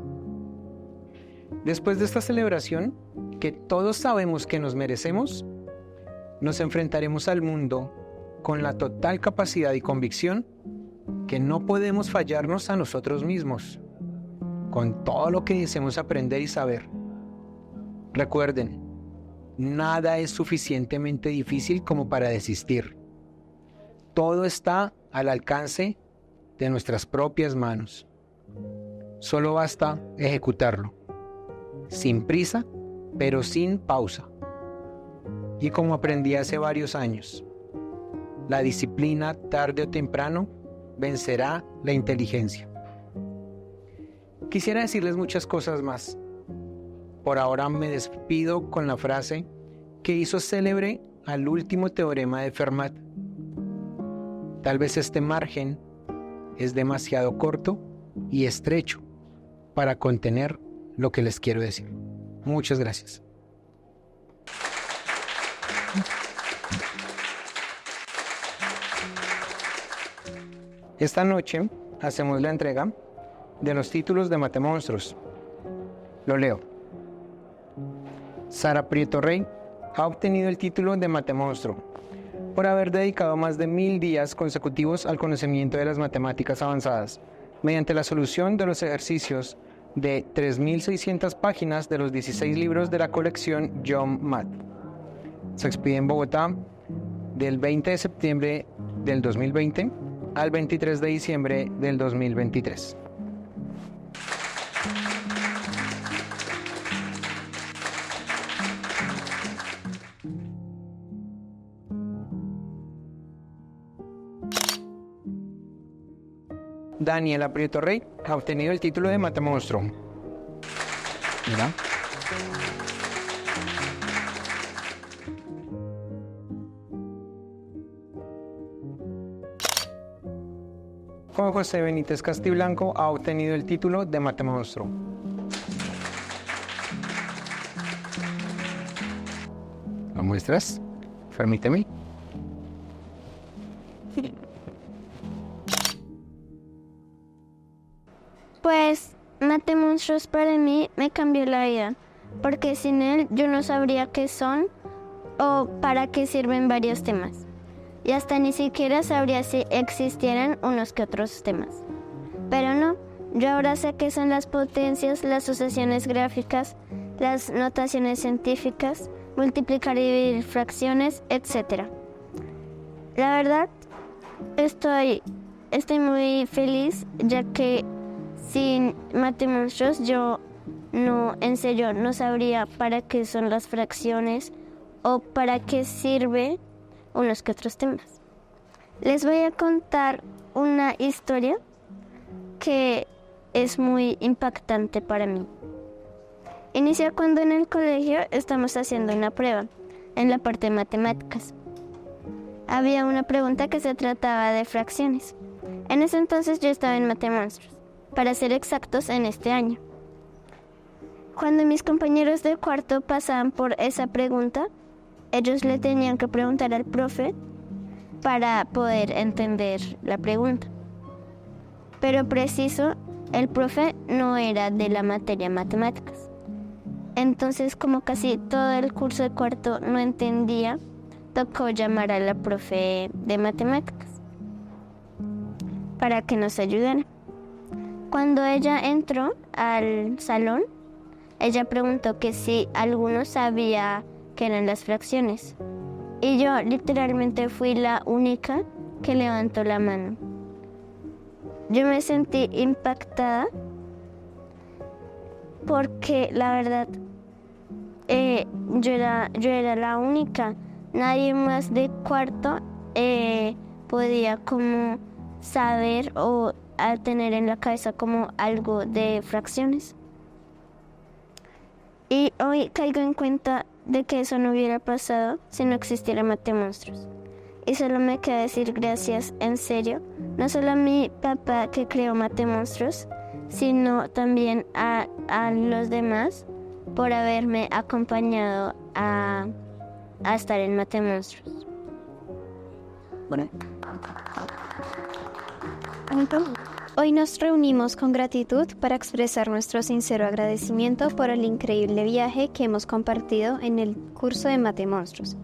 Speaker 1: Después de esta celebración, que todos sabemos que nos merecemos, nos enfrentaremos al mundo con la total capacidad y convicción que no podemos fallarnos a nosotros mismos, con todo lo que deseemos aprender y saber. Recuerden, nada es suficientemente difícil como para desistir. Todo está al alcance de nuestras propias manos. Solo basta ejecutarlo, sin prisa, pero sin pausa. Y como aprendí hace varios años, la disciplina tarde o temprano vencerá la inteligencia. Quisiera decirles muchas cosas más. Por ahora me despido con la frase que hizo célebre al último teorema de Fermat. Tal vez este margen es demasiado corto y estrecho para contener lo que les quiero decir. Muchas gracias. Esta noche hacemos la entrega de los títulos de Matemonstruos. Lo leo. Sara Prieto Rey ha obtenido el título de Matemonstruo por haber dedicado más de 1000 días consecutivos al conocimiento de las matemáticas avanzadas, mediante la solución de los ejercicios de 3.600 páginas de los 16 libros de la colección John Math. Se expide en Bogotá del 20 de septiembre del 2020 al 23 de diciembre del 2023. Daniela Prieto Rey ha obtenido el título de Matemonstruo. Mira. Juan José Benítez Castiblanco ha obtenido el título de Matemonstruo. ¿Lo muestras? Permíteme.
Speaker 5: Pues Matemonstruos para mí me cambió la vida, porque sin él yo no sabría qué son o para qué sirven varios temas. Y hasta ni siquiera sabría si existieran unos que otros temas. Pero no, yo ahora sé qué son las potencias, las sucesiones gráficas, las notaciones científicas, multiplicar y dividir fracciones, etc. La verdad, estoy muy feliz, ya que sin Matemonstruos yo en serio no sabría para qué son las fracciones o para qué sirve unos que otros temas. Les voy a contar una historia que es muy impactante para mí. Inicia cuando en el colegio estamos haciendo una prueba en la parte de matemáticas. Había una pregunta que se trataba de fracciones. En ese entonces yo estaba en Matemonstruos, para ser exactos en este año. Cuando mis compañeros de cuarto pasaban por esa pregunta, ellos le tenían que preguntar al profe para poder entender la pregunta. Pero preciso, el profe no era de la materia matemáticas. Entonces, como casi todo el curso de cuarto no entendía, tocó llamar a la profe de matemáticas para que nos ayudara. Cuando ella entró al salón, ella preguntó que si alguno sabía qué eran las fracciones. Y yo literalmente fui la única que levantó la mano. Yo me sentí impactada porque la verdad yo era la única. Nadie más de cuarto podía como saber o tener en la cabeza como algo de fracciones. Y hoy caigo en cuenta de que eso no hubiera pasado si no existiera Matemonstruos. Y solo me queda decir gracias, en serio, no solo a mi papá que creó Matemonstruos, sino también a los demás por haberme acompañado a estar en Matemonstruos.
Speaker 3: Bueno. Hoy nos reunimos con gratitud para expresar nuestro sincero agradecimiento por el increíble viaje que hemos compartido en el curso de Matemonstruos.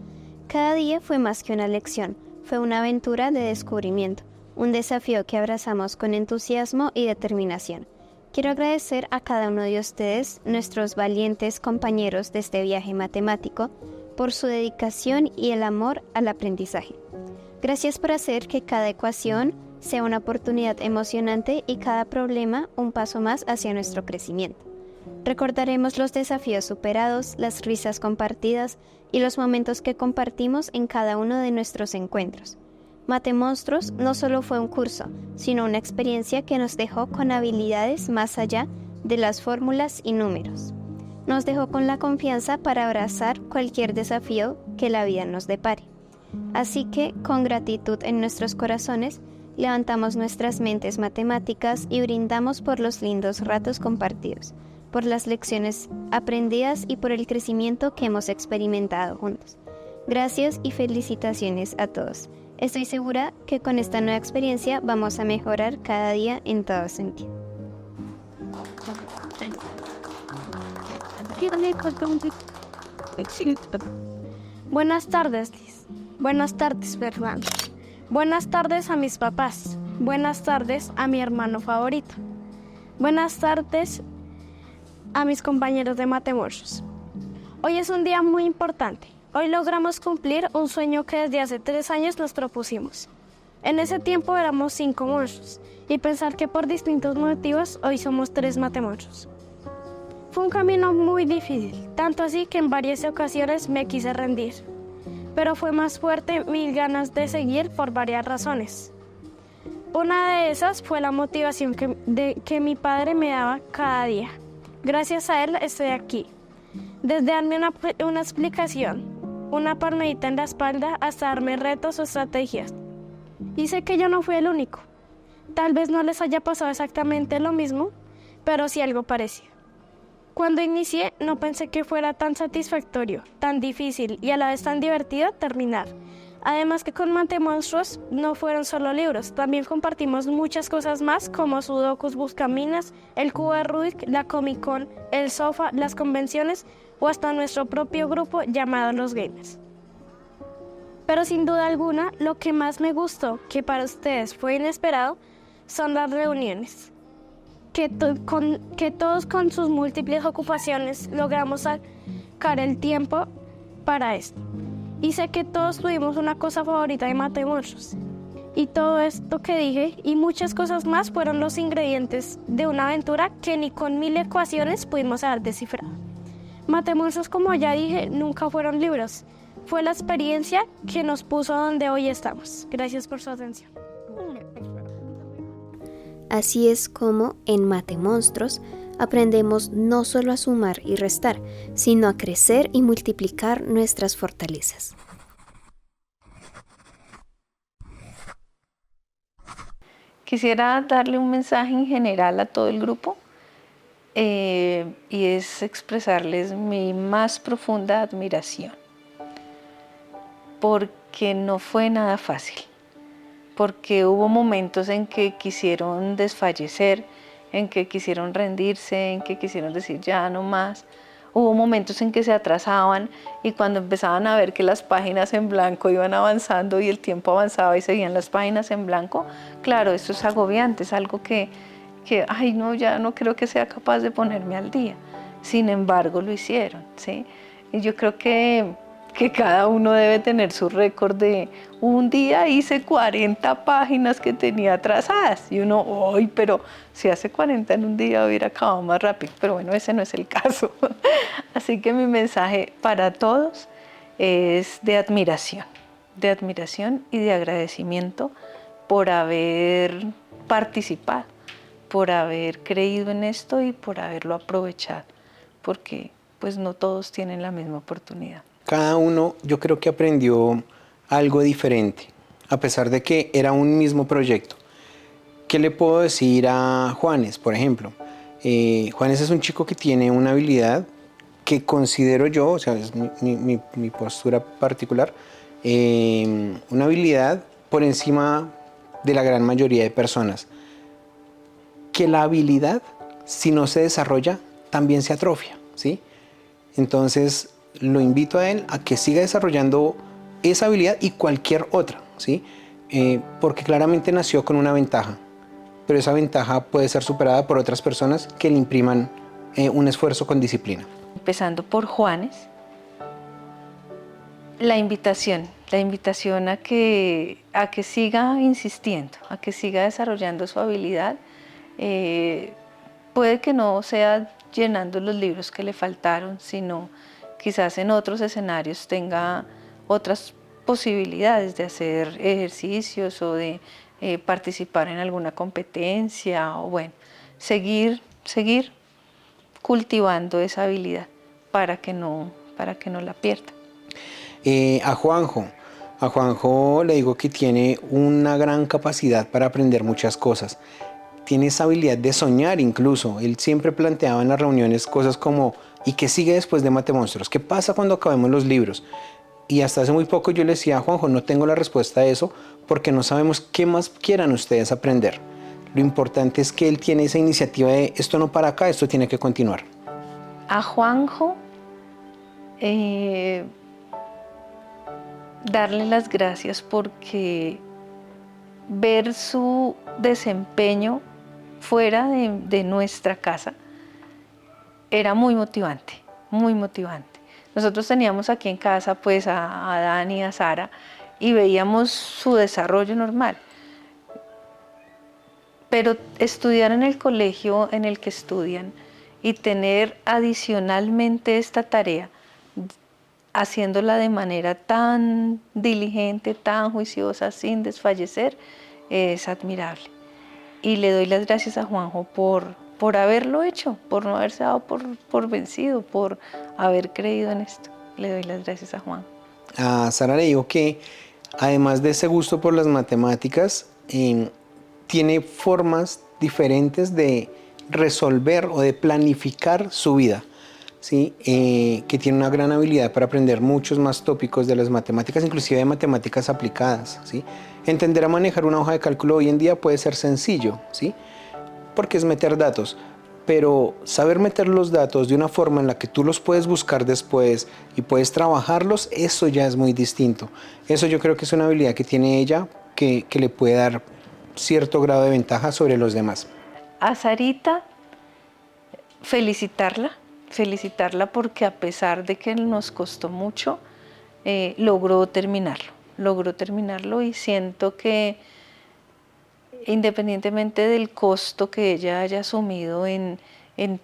Speaker 3: Cada día fue más que una lección, fue una aventura de descubrimiento, un desafío que abrazamos con entusiasmo y determinación. Quiero agradecer a cada uno de ustedes, nuestros valientes compañeros de este viaje matemático, por su dedicación y el amor al aprendizaje. Gracias por hacer que cada ecuación sea una oportunidad emocionante y cada problema un paso más hacia nuestro crecimiento. Recordaremos los desafíos superados, las risas compartidas y los momentos que compartimos en cada uno de nuestros encuentros. Matemonstruos no solo fue un curso, sino una experiencia que nos dejó con habilidades más allá de las fórmulas y números. Nos dejó con la confianza para abrazar cualquier desafío que la vida nos depare. Así que, con gratitud en nuestros corazones, levantamos nuestras mentes matemáticas y brindamos por los lindos ratos compartidos, por las lecciones aprendidas y por el crecimiento que hemos experimentado juntos. Gracias y felicitaciones a todos. Estoy segura que con esta nueva experiencia vamos a mejorar cada día en todo sentido.
Speaker 6: Buenas tardes, Liz. Buenas tardes, Fernando. Buenas tardes a mis papás. Buenas tardes a mi hermano favorito. Buenas tardes a mis compañeros de Matemonstruos. Hoy es un día muy importante. Hoy logramos cumplir un sueño que desde hace 3 años nos propusimos. En ese tiempo éramos 5 monstruos y pensar que por distintos motivos hoy somos 3 Matemonstruos. Fue un camino muy difícil, tanto así que en varias ocasiones me quise rendir. Pero fue más fuerte mis ganas de seguir por varias razones. Una de esas fue la motivación que mi padre me daba cada día. Gracias a él estoy aquí. Desde darme una explicación, una palmadita en la espalda, hasta darme retos o estrategias. Y sé que yo no fui el único. Tal vez no les haya pasado exactamente lo mismo, pero sí algo parecido. Cuando inicié, no pensé que fuera tan satisfactorio, tan difícil y a la vez tan divertido terminar. Además que con Matemonstruos no fueron solo libros, también compartimos muchas cosas más como Sudokus Buscaminas, el cubo de Rubik, la Comic Con, el sofá, las convenciones o hasta nuestro propio grupo llamado Los Gamers. Pero sin duda alguna, lo que más me gustó, que para ustedes fue inesperado, son las reuniones. Que todos con sus múltiples ocupaciones logramos sacar el tiempo para esto. Y sé que todos tuvimos una cosa favorita de Matemonstruos. Y todo esto que dije y muchas cosas más fueron los ingredientes de una aventura que ni con 1000 ecuaciones pudimos haber descifrado. Matemonstruos, como ya dije, nunca fueron libros. Fue la experiencia que nos puso donde hoy estamos. Gracias por su atención.
Speaker 3: Así es como en Matemonstruos aprendemos no solo a sumar y restar, sino a crecer y multiplicar nuestras fortalezas.
Speaker 2: Quisiera darle un mensaje en general a todo el grupo y es expresarles mi más profunda admiración, porque no fue nada fácil, porque hubo momentos en que quisieron desfallecer, en que quisieron rendirse, en que quisieron decir ya no más. Hubo momentos en que se atrasaban y cuando empezaban a ver que las páginas en blanco iban avanzando y el tiempo avanzaba y seguían las páginas en blanco, claro, eso es agobiante, es algo que ay no, ya no creo que sea capaz de ponerme al día. Sin embargo, lo hicieron, ¿sí? Y yo creo que cada uno debe tener su récord de un día hice 40 páginas que tenía atrasadas y uno, ¡ay! Pero si hace 40 en un día hubiera acabado más rápido, pero bueno, ese no es el caso. Así que mi mensaje para todos es de admiración y de agradecimiento por haber participado, por haber creído en esto y por haberlo aprovechado, porque pues no todos tienen la misma oportunidad.
Speaker 1: Cada uno yo creo que aprendió algo diferente, a pesar de que era un mismo proyecto. ¿Qué le puedo decir a Juanes, por ejemplo? Juanes es un chico que tiene una habilidad que considero yo, o sea, es mi postura particular, una habilidad por encima de la gran mayoría de personas. Que la habilidad, si no se desarrolla, también se atrofia, ¿sí? Entonces, lo invito a él a que siga desarrollando esa habilidad y cualquier otra, ¿sí? Porque claramente nació con una ventaja, pero esa ventaja puede ser superada por otras personas que le impriman un esfuerzo con disciplina.
Speaker 2: Empezando por Juanes, La invitación a que siga insistiendo, a que siga desarrollando su habilidad. Puede que no sea llenando los libros que le faltaron, sino quizás en otros escenarios tenga otras posibilidades de hacer ejercicios o de participar en alguna competencia o bueno, seguir cultivando esa habilidad para que no la pierda.
Speaker 1: A Juanjo le digo que tiene una gran capacidad para aprender muchas cosas. Tiene esa habilidad de soñar incluso. Él siempre planteaba en las reuniones cosas como ¿y qué sigue después de Matemonstruos? ¿Qué pasa cuando acabemos los libros? Y hasta hace muy poco yo le decía a Juanjo, no tengo la respuesta a eso porque no sabemos qué más quieran ustedes aprender. Lo importante es que él tiene esa iniciativa de esto no para acá, esto tiene que continuar.
Speaker 2: A Juanjo, darle las gracias porque ver su desempeño fuera de nuestra casa era muy motivante, muy motivante. Nosotros teníamos aquí en casa pues a Dani y a Sara y veíamos su desarrollo normal. Pero estudiar en el colegio en el que estudian y tener adicionalmente esta tarea, haciéndola de manera tan diligente, tan juiciosa, sin desfallecer, es admirable. Y le doy las gracias a Juanjo por haberlo hecho, por no haberse dado por vencido, por haber creído en esto. Le doy las gracias a Juanjo.
Speaker 1: A Sara le digo que además de ese gusto por las matemáticas, tiene formas diferentes de resolver o de planificar su vida, ¿sí? Que tiene una gran habilidad para aprender muchos más tópicos de las matemáticas, inclusive de matemáticas aplicadas, ¿sí? Entender a manejar una hoja de cálculo hoy en día puede ser sencillo, ¿sí? Porque es meter datos, pero saber meter los datos de una forma en la que tú los puedes buscar después y puedes trabajarlos, eso ya es muy distinto. Eso yo creo que es una habilidad que tiene ella que le puede dar cierto grado de ventaja sobre los demás.
Speaker 2: A Sarita, felicitarla porque a pesar de que nos costó mucho, logró terminarlo y siento que independientemente del costo que ella haya asumido en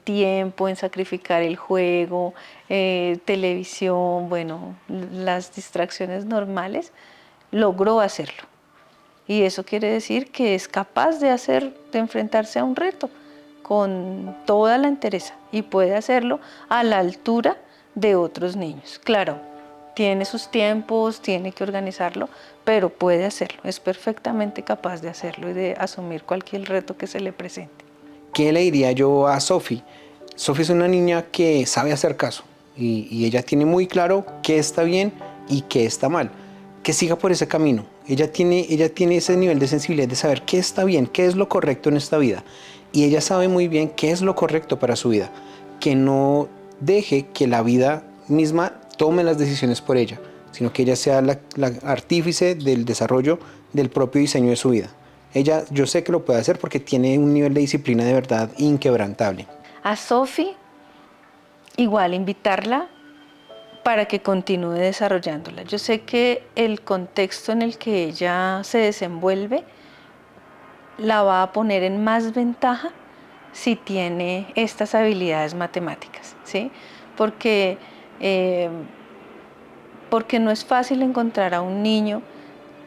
Speaker 2: tiempo, en sacrificar el juego, televisión, bueno, las distracciones normales, logró hacerlo. Y eso quiere decir que es capaz de enfrentarse a un reto con toda la entereza y puede hacerlo a la altura de otros niños. Claro, tiene sus tiempos, tiene que organizarlo, pero puede hacerlo, es perfectamente capaz de hacerlo y de asumir cualquier reto que se le presente.
Speaker 1: ¿Qué le diría yo a Sofi? Sofi es una niña que sabe hacer caso y ella tiene muy claro qué está bien y qué está mal. Que siga por ese camino. Ella tiene ese nivel de sensibilidad de saber qué está bien, qué es lo correcto en esta vida. Y ella sabe muy bien qué es lo correcto para su vida. Que no deje que la vida misma tome las decisiones por ella, sino que ella sea la artífice del desarrollo del propio diseño de su vida. Ella, yo sé que lo puede hacer porque tiene un nivel de disciplina de verdad inquebrantable.
Speaker 2: A Sofi, igual invitarla para que continúe desarrollándola. Yo sé que el contexto en el que ella se desenvuelve la va a poner en más ventaja si tiene estas habilidades matemáticas, ¿sí? Porque no es fácil encontrar a un niño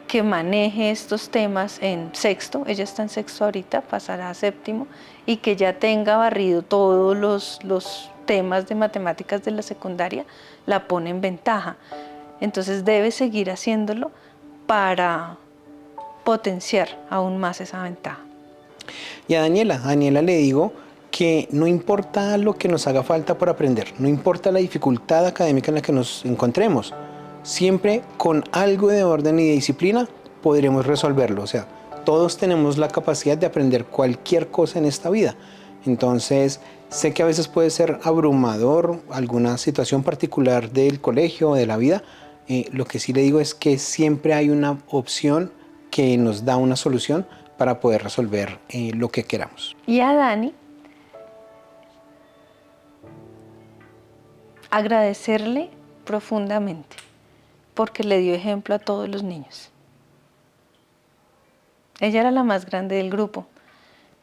Speaker 2: que maneje estos temas en sexto, ella está en sexto ahorita, pasará a séptimo, y que ya tenga barrido todos los temas de matemáticas de la secundaria, la pone en ventaja. Entonces debe seguir haciéndolo para potenciar aún más esa ventaja.
Speaker 1: Y a Daniela le digo que no importa lo que nos haga falta por aprender, no importa la dificultad académica en la que nos encontremos, siempre con algo de orden y de disciplina podremos resolverlo. O sea, todos tenemos la capacidad de aprender cualquier cosa en esta vida. Entonces, sé que a veces puede ser abrumador alguna situación particular del colegio o de la vida. Lo que sí le digo es que siempre hay una opción que nos da una solución para poder resolver lo que queramos.
Speaker 2: Y a Dani, agradecerle profundamente porque le dio ejemplo a todos los niños. Ella era la más grande del grupo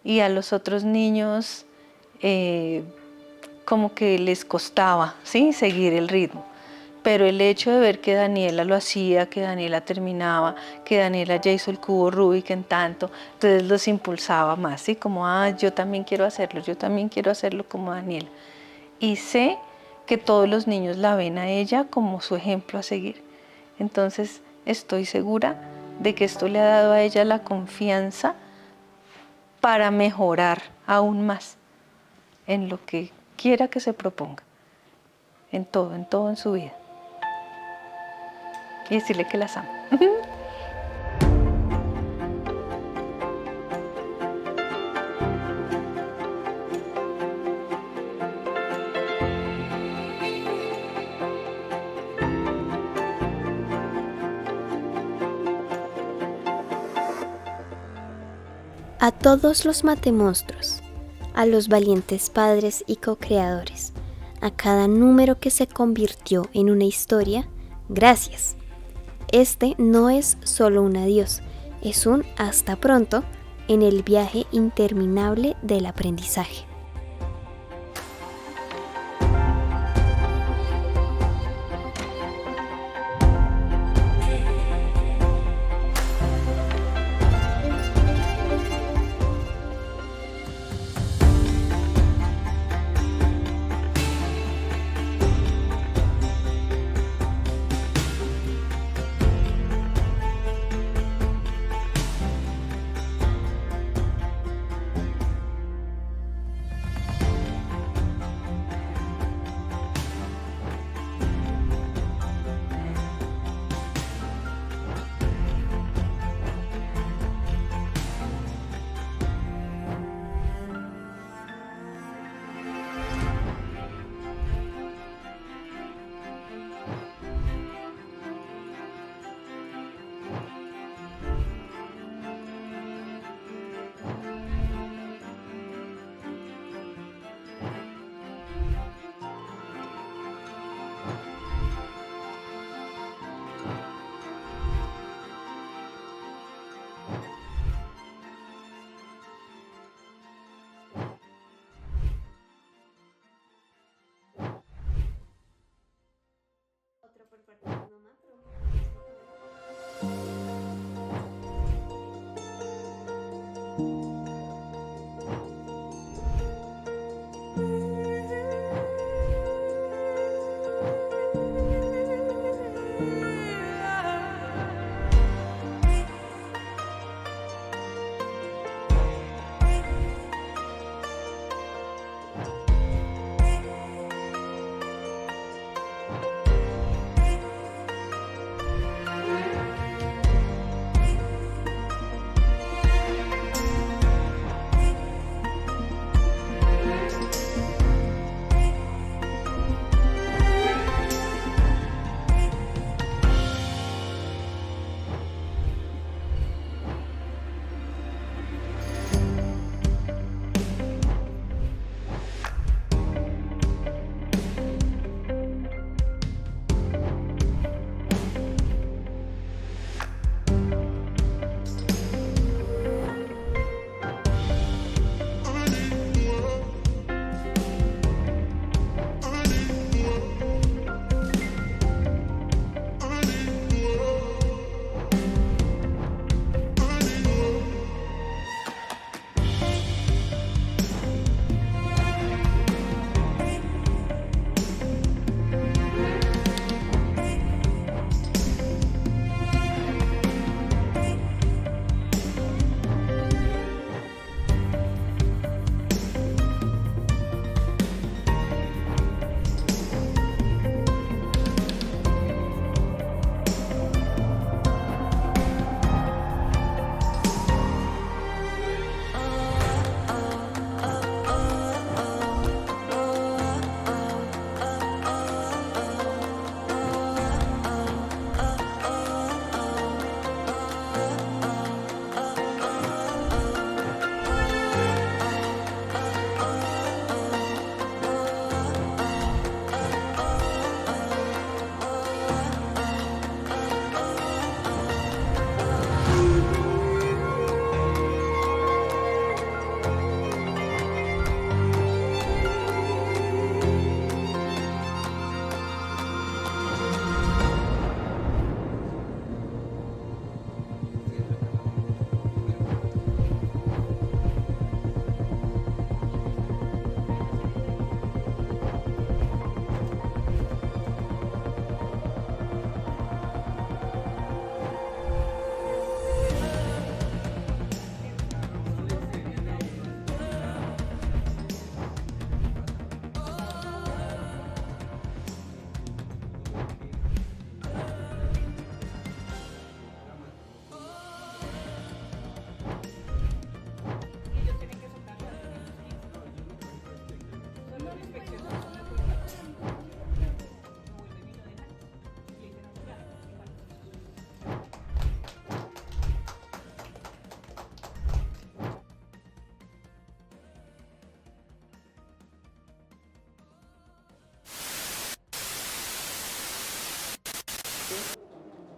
Speaker 2: y a los otros niños como que les costaba, ¿sí?, seguir el ritmo. Pero el hecho de ver que Daniela lo hacía, que Daniela terminaba, que Daniela ya hizo el cubo Rubik en tanto, entonces los impulsaba más, ¿sí? Como, yo también quiero hacerlo como Daniela. Y sé que todos los niños la ven a ella como su ejemplo a seguir. Entonces estoy segura de que esto le ha dado a ella la confianza para mejorar aún más en lo que quiera que se proponga, en todo en su vida. Y decirle que las amo.
Speaker 3: A todos los matemonstruos, a los valientes padres y co-creadores, a cada número que se convirtió en una historia, gracias. Este no es solo un adiós, es un hasta pronto en el viaje interminable del aprendizaje.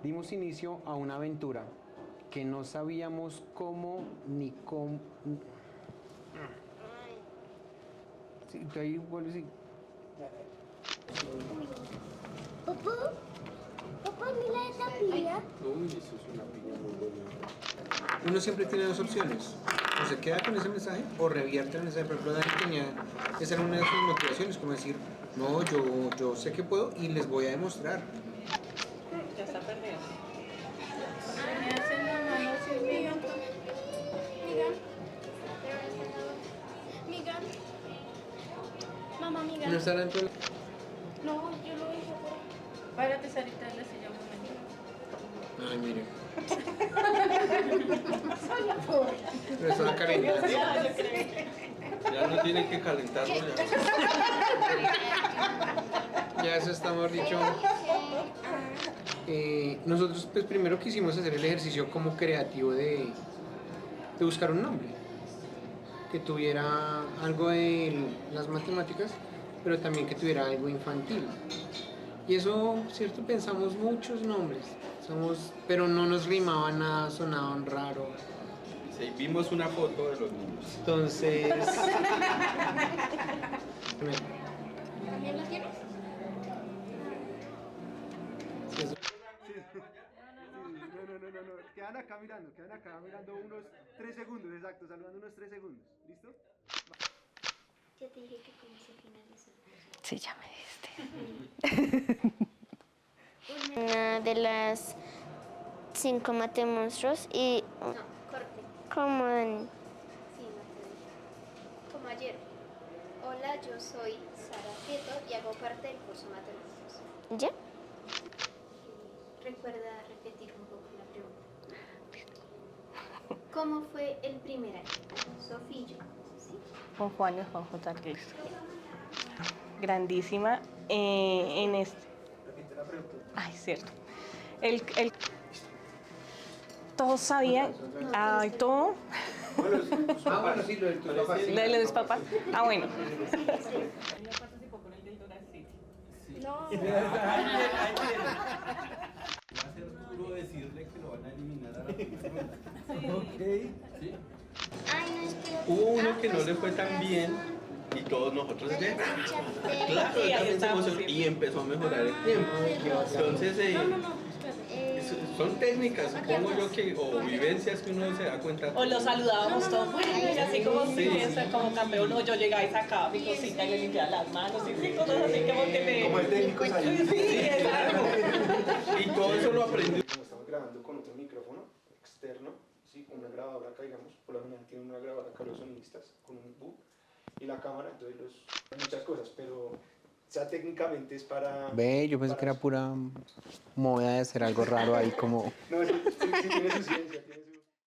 Speaker 1: dimos inicio a una aventura que no sabíamos cómo ni cómo. Sí, tú ahí vuelves y.
Speaker 5: Papá, papá, mira esa pilla.
Speaker 8: Uy, eso es una piña muy bonita.
Speaker 1: Uno siempre tiene dos opciones. O se queda con ese mensaje o revierte el mensaje. Por ejemplo, Dani tenía, esa era una de sus motivaciones, como decir, no, yo sé que puedo y les voy a demostrar.
Speaker 7: Ya está perdido.
Speaker 6: Miguel. Mamá, Miguel.
Speaker 1: No estará dentro de
Speaker 6: No, yo lo dije por ahí.
Speaker 7: Párate, Sarita, le se llama
Speaker 1: la... Ay, mire. Pero está caliente.
Speaker 8: Ya no tiene que calentarlo ya.
Speaker 1: Ya eso está, mejor dicho. Nosotros pues primero quisimos hacer el ejercicio como creativo de buscar un nombre que tuviera algo de las matemáticas, pero también que tuviera algo infantil. Y eso, cierto, pensamos muchos nombres, pero no nos rimaban nada, sonaban raro.
Speaker 8: Sí, vimos una foto de los niños.
Speaker 1: Entonces...
Speaker 6: ¿También la tienes?
Speaker 9: No. Quedan acá mirando unos 3 segundos, exacto, saludando unos 3 segundos. ¿Listo?
Speaker 3: Ya te dije que cómo se finalizó.
Speaker 2: Sí, ya me diste.
Speaker 5: Una de las 5 matemonstruos y
Speaker 3: No, corte.
Speaker 5: como en...
Speaker 3: Sí, no te dije. Como ayer. Hola, yo soy Sara Prieto y hago parte del curso Matemáticos.
Speaker 5: ¿Ya?
Speaker 3: Recuerda repetir un poco la pregunta. ¿Cómo fue el primer año? Sofía y yo, ¿sí?
Speaker 7: Con Juan y Juan J. Arqueles. Grandísima en este.
Speaker 9: Repite la pregunta.
Speaker 7: Ay, cierto. Todos sabían. Ay, todo.
Speaker 9: Bueno, sí, lo del tu papá.
Speaker 7: Lo de los papás. Ah, bueno.
Speaker 6: No.
Speaker 10: Va a ser duro decirle que lo van a eliminar a la primera ronda. Ok. ¿Sí?
Speaker 3: Ay, no, espero.
Speaker 8: Hubo uno que no le fue tan bien y todos nosotros claro,
Speaker 7: Sí, ahí
Speaker 8: también se
Speaker 7: estábamos
Speaker 8: emocionó
Speaker 7: bien.
Speaker 8: y empezó a mejorar el tiempo. Entonces, son técnicas, supongo yo que, o vivencias que uno se da cuenta.
Speaker 7: O lo saludábamos todos, y así como si
Speaker 8: Sí.
Speaker 7: piensa como campeón, o yo llegaba y sacaba mi cosita y le limpiaba las manos, y sí, cosas así como que me...
Speaker 9: Como el técnico salió.
Speaker 7: Sí, exacto.
Speaker 8: Y todo eso lo aprendí.
Speaker 9: Estamos grabando con otro micrófono externo, ¿sí? Una grabadora acá, digamos, por lo general tiene una grabadora acá los sonistas con un bug y la cámara, entonces muchas cosas, pero o sea, técnicamente es para...
Speaker 1: Ve, yo pensé que era pura movida de hacer algo raro ahí como...
Speaker 9: No, sí tiene su ciencia, tiene su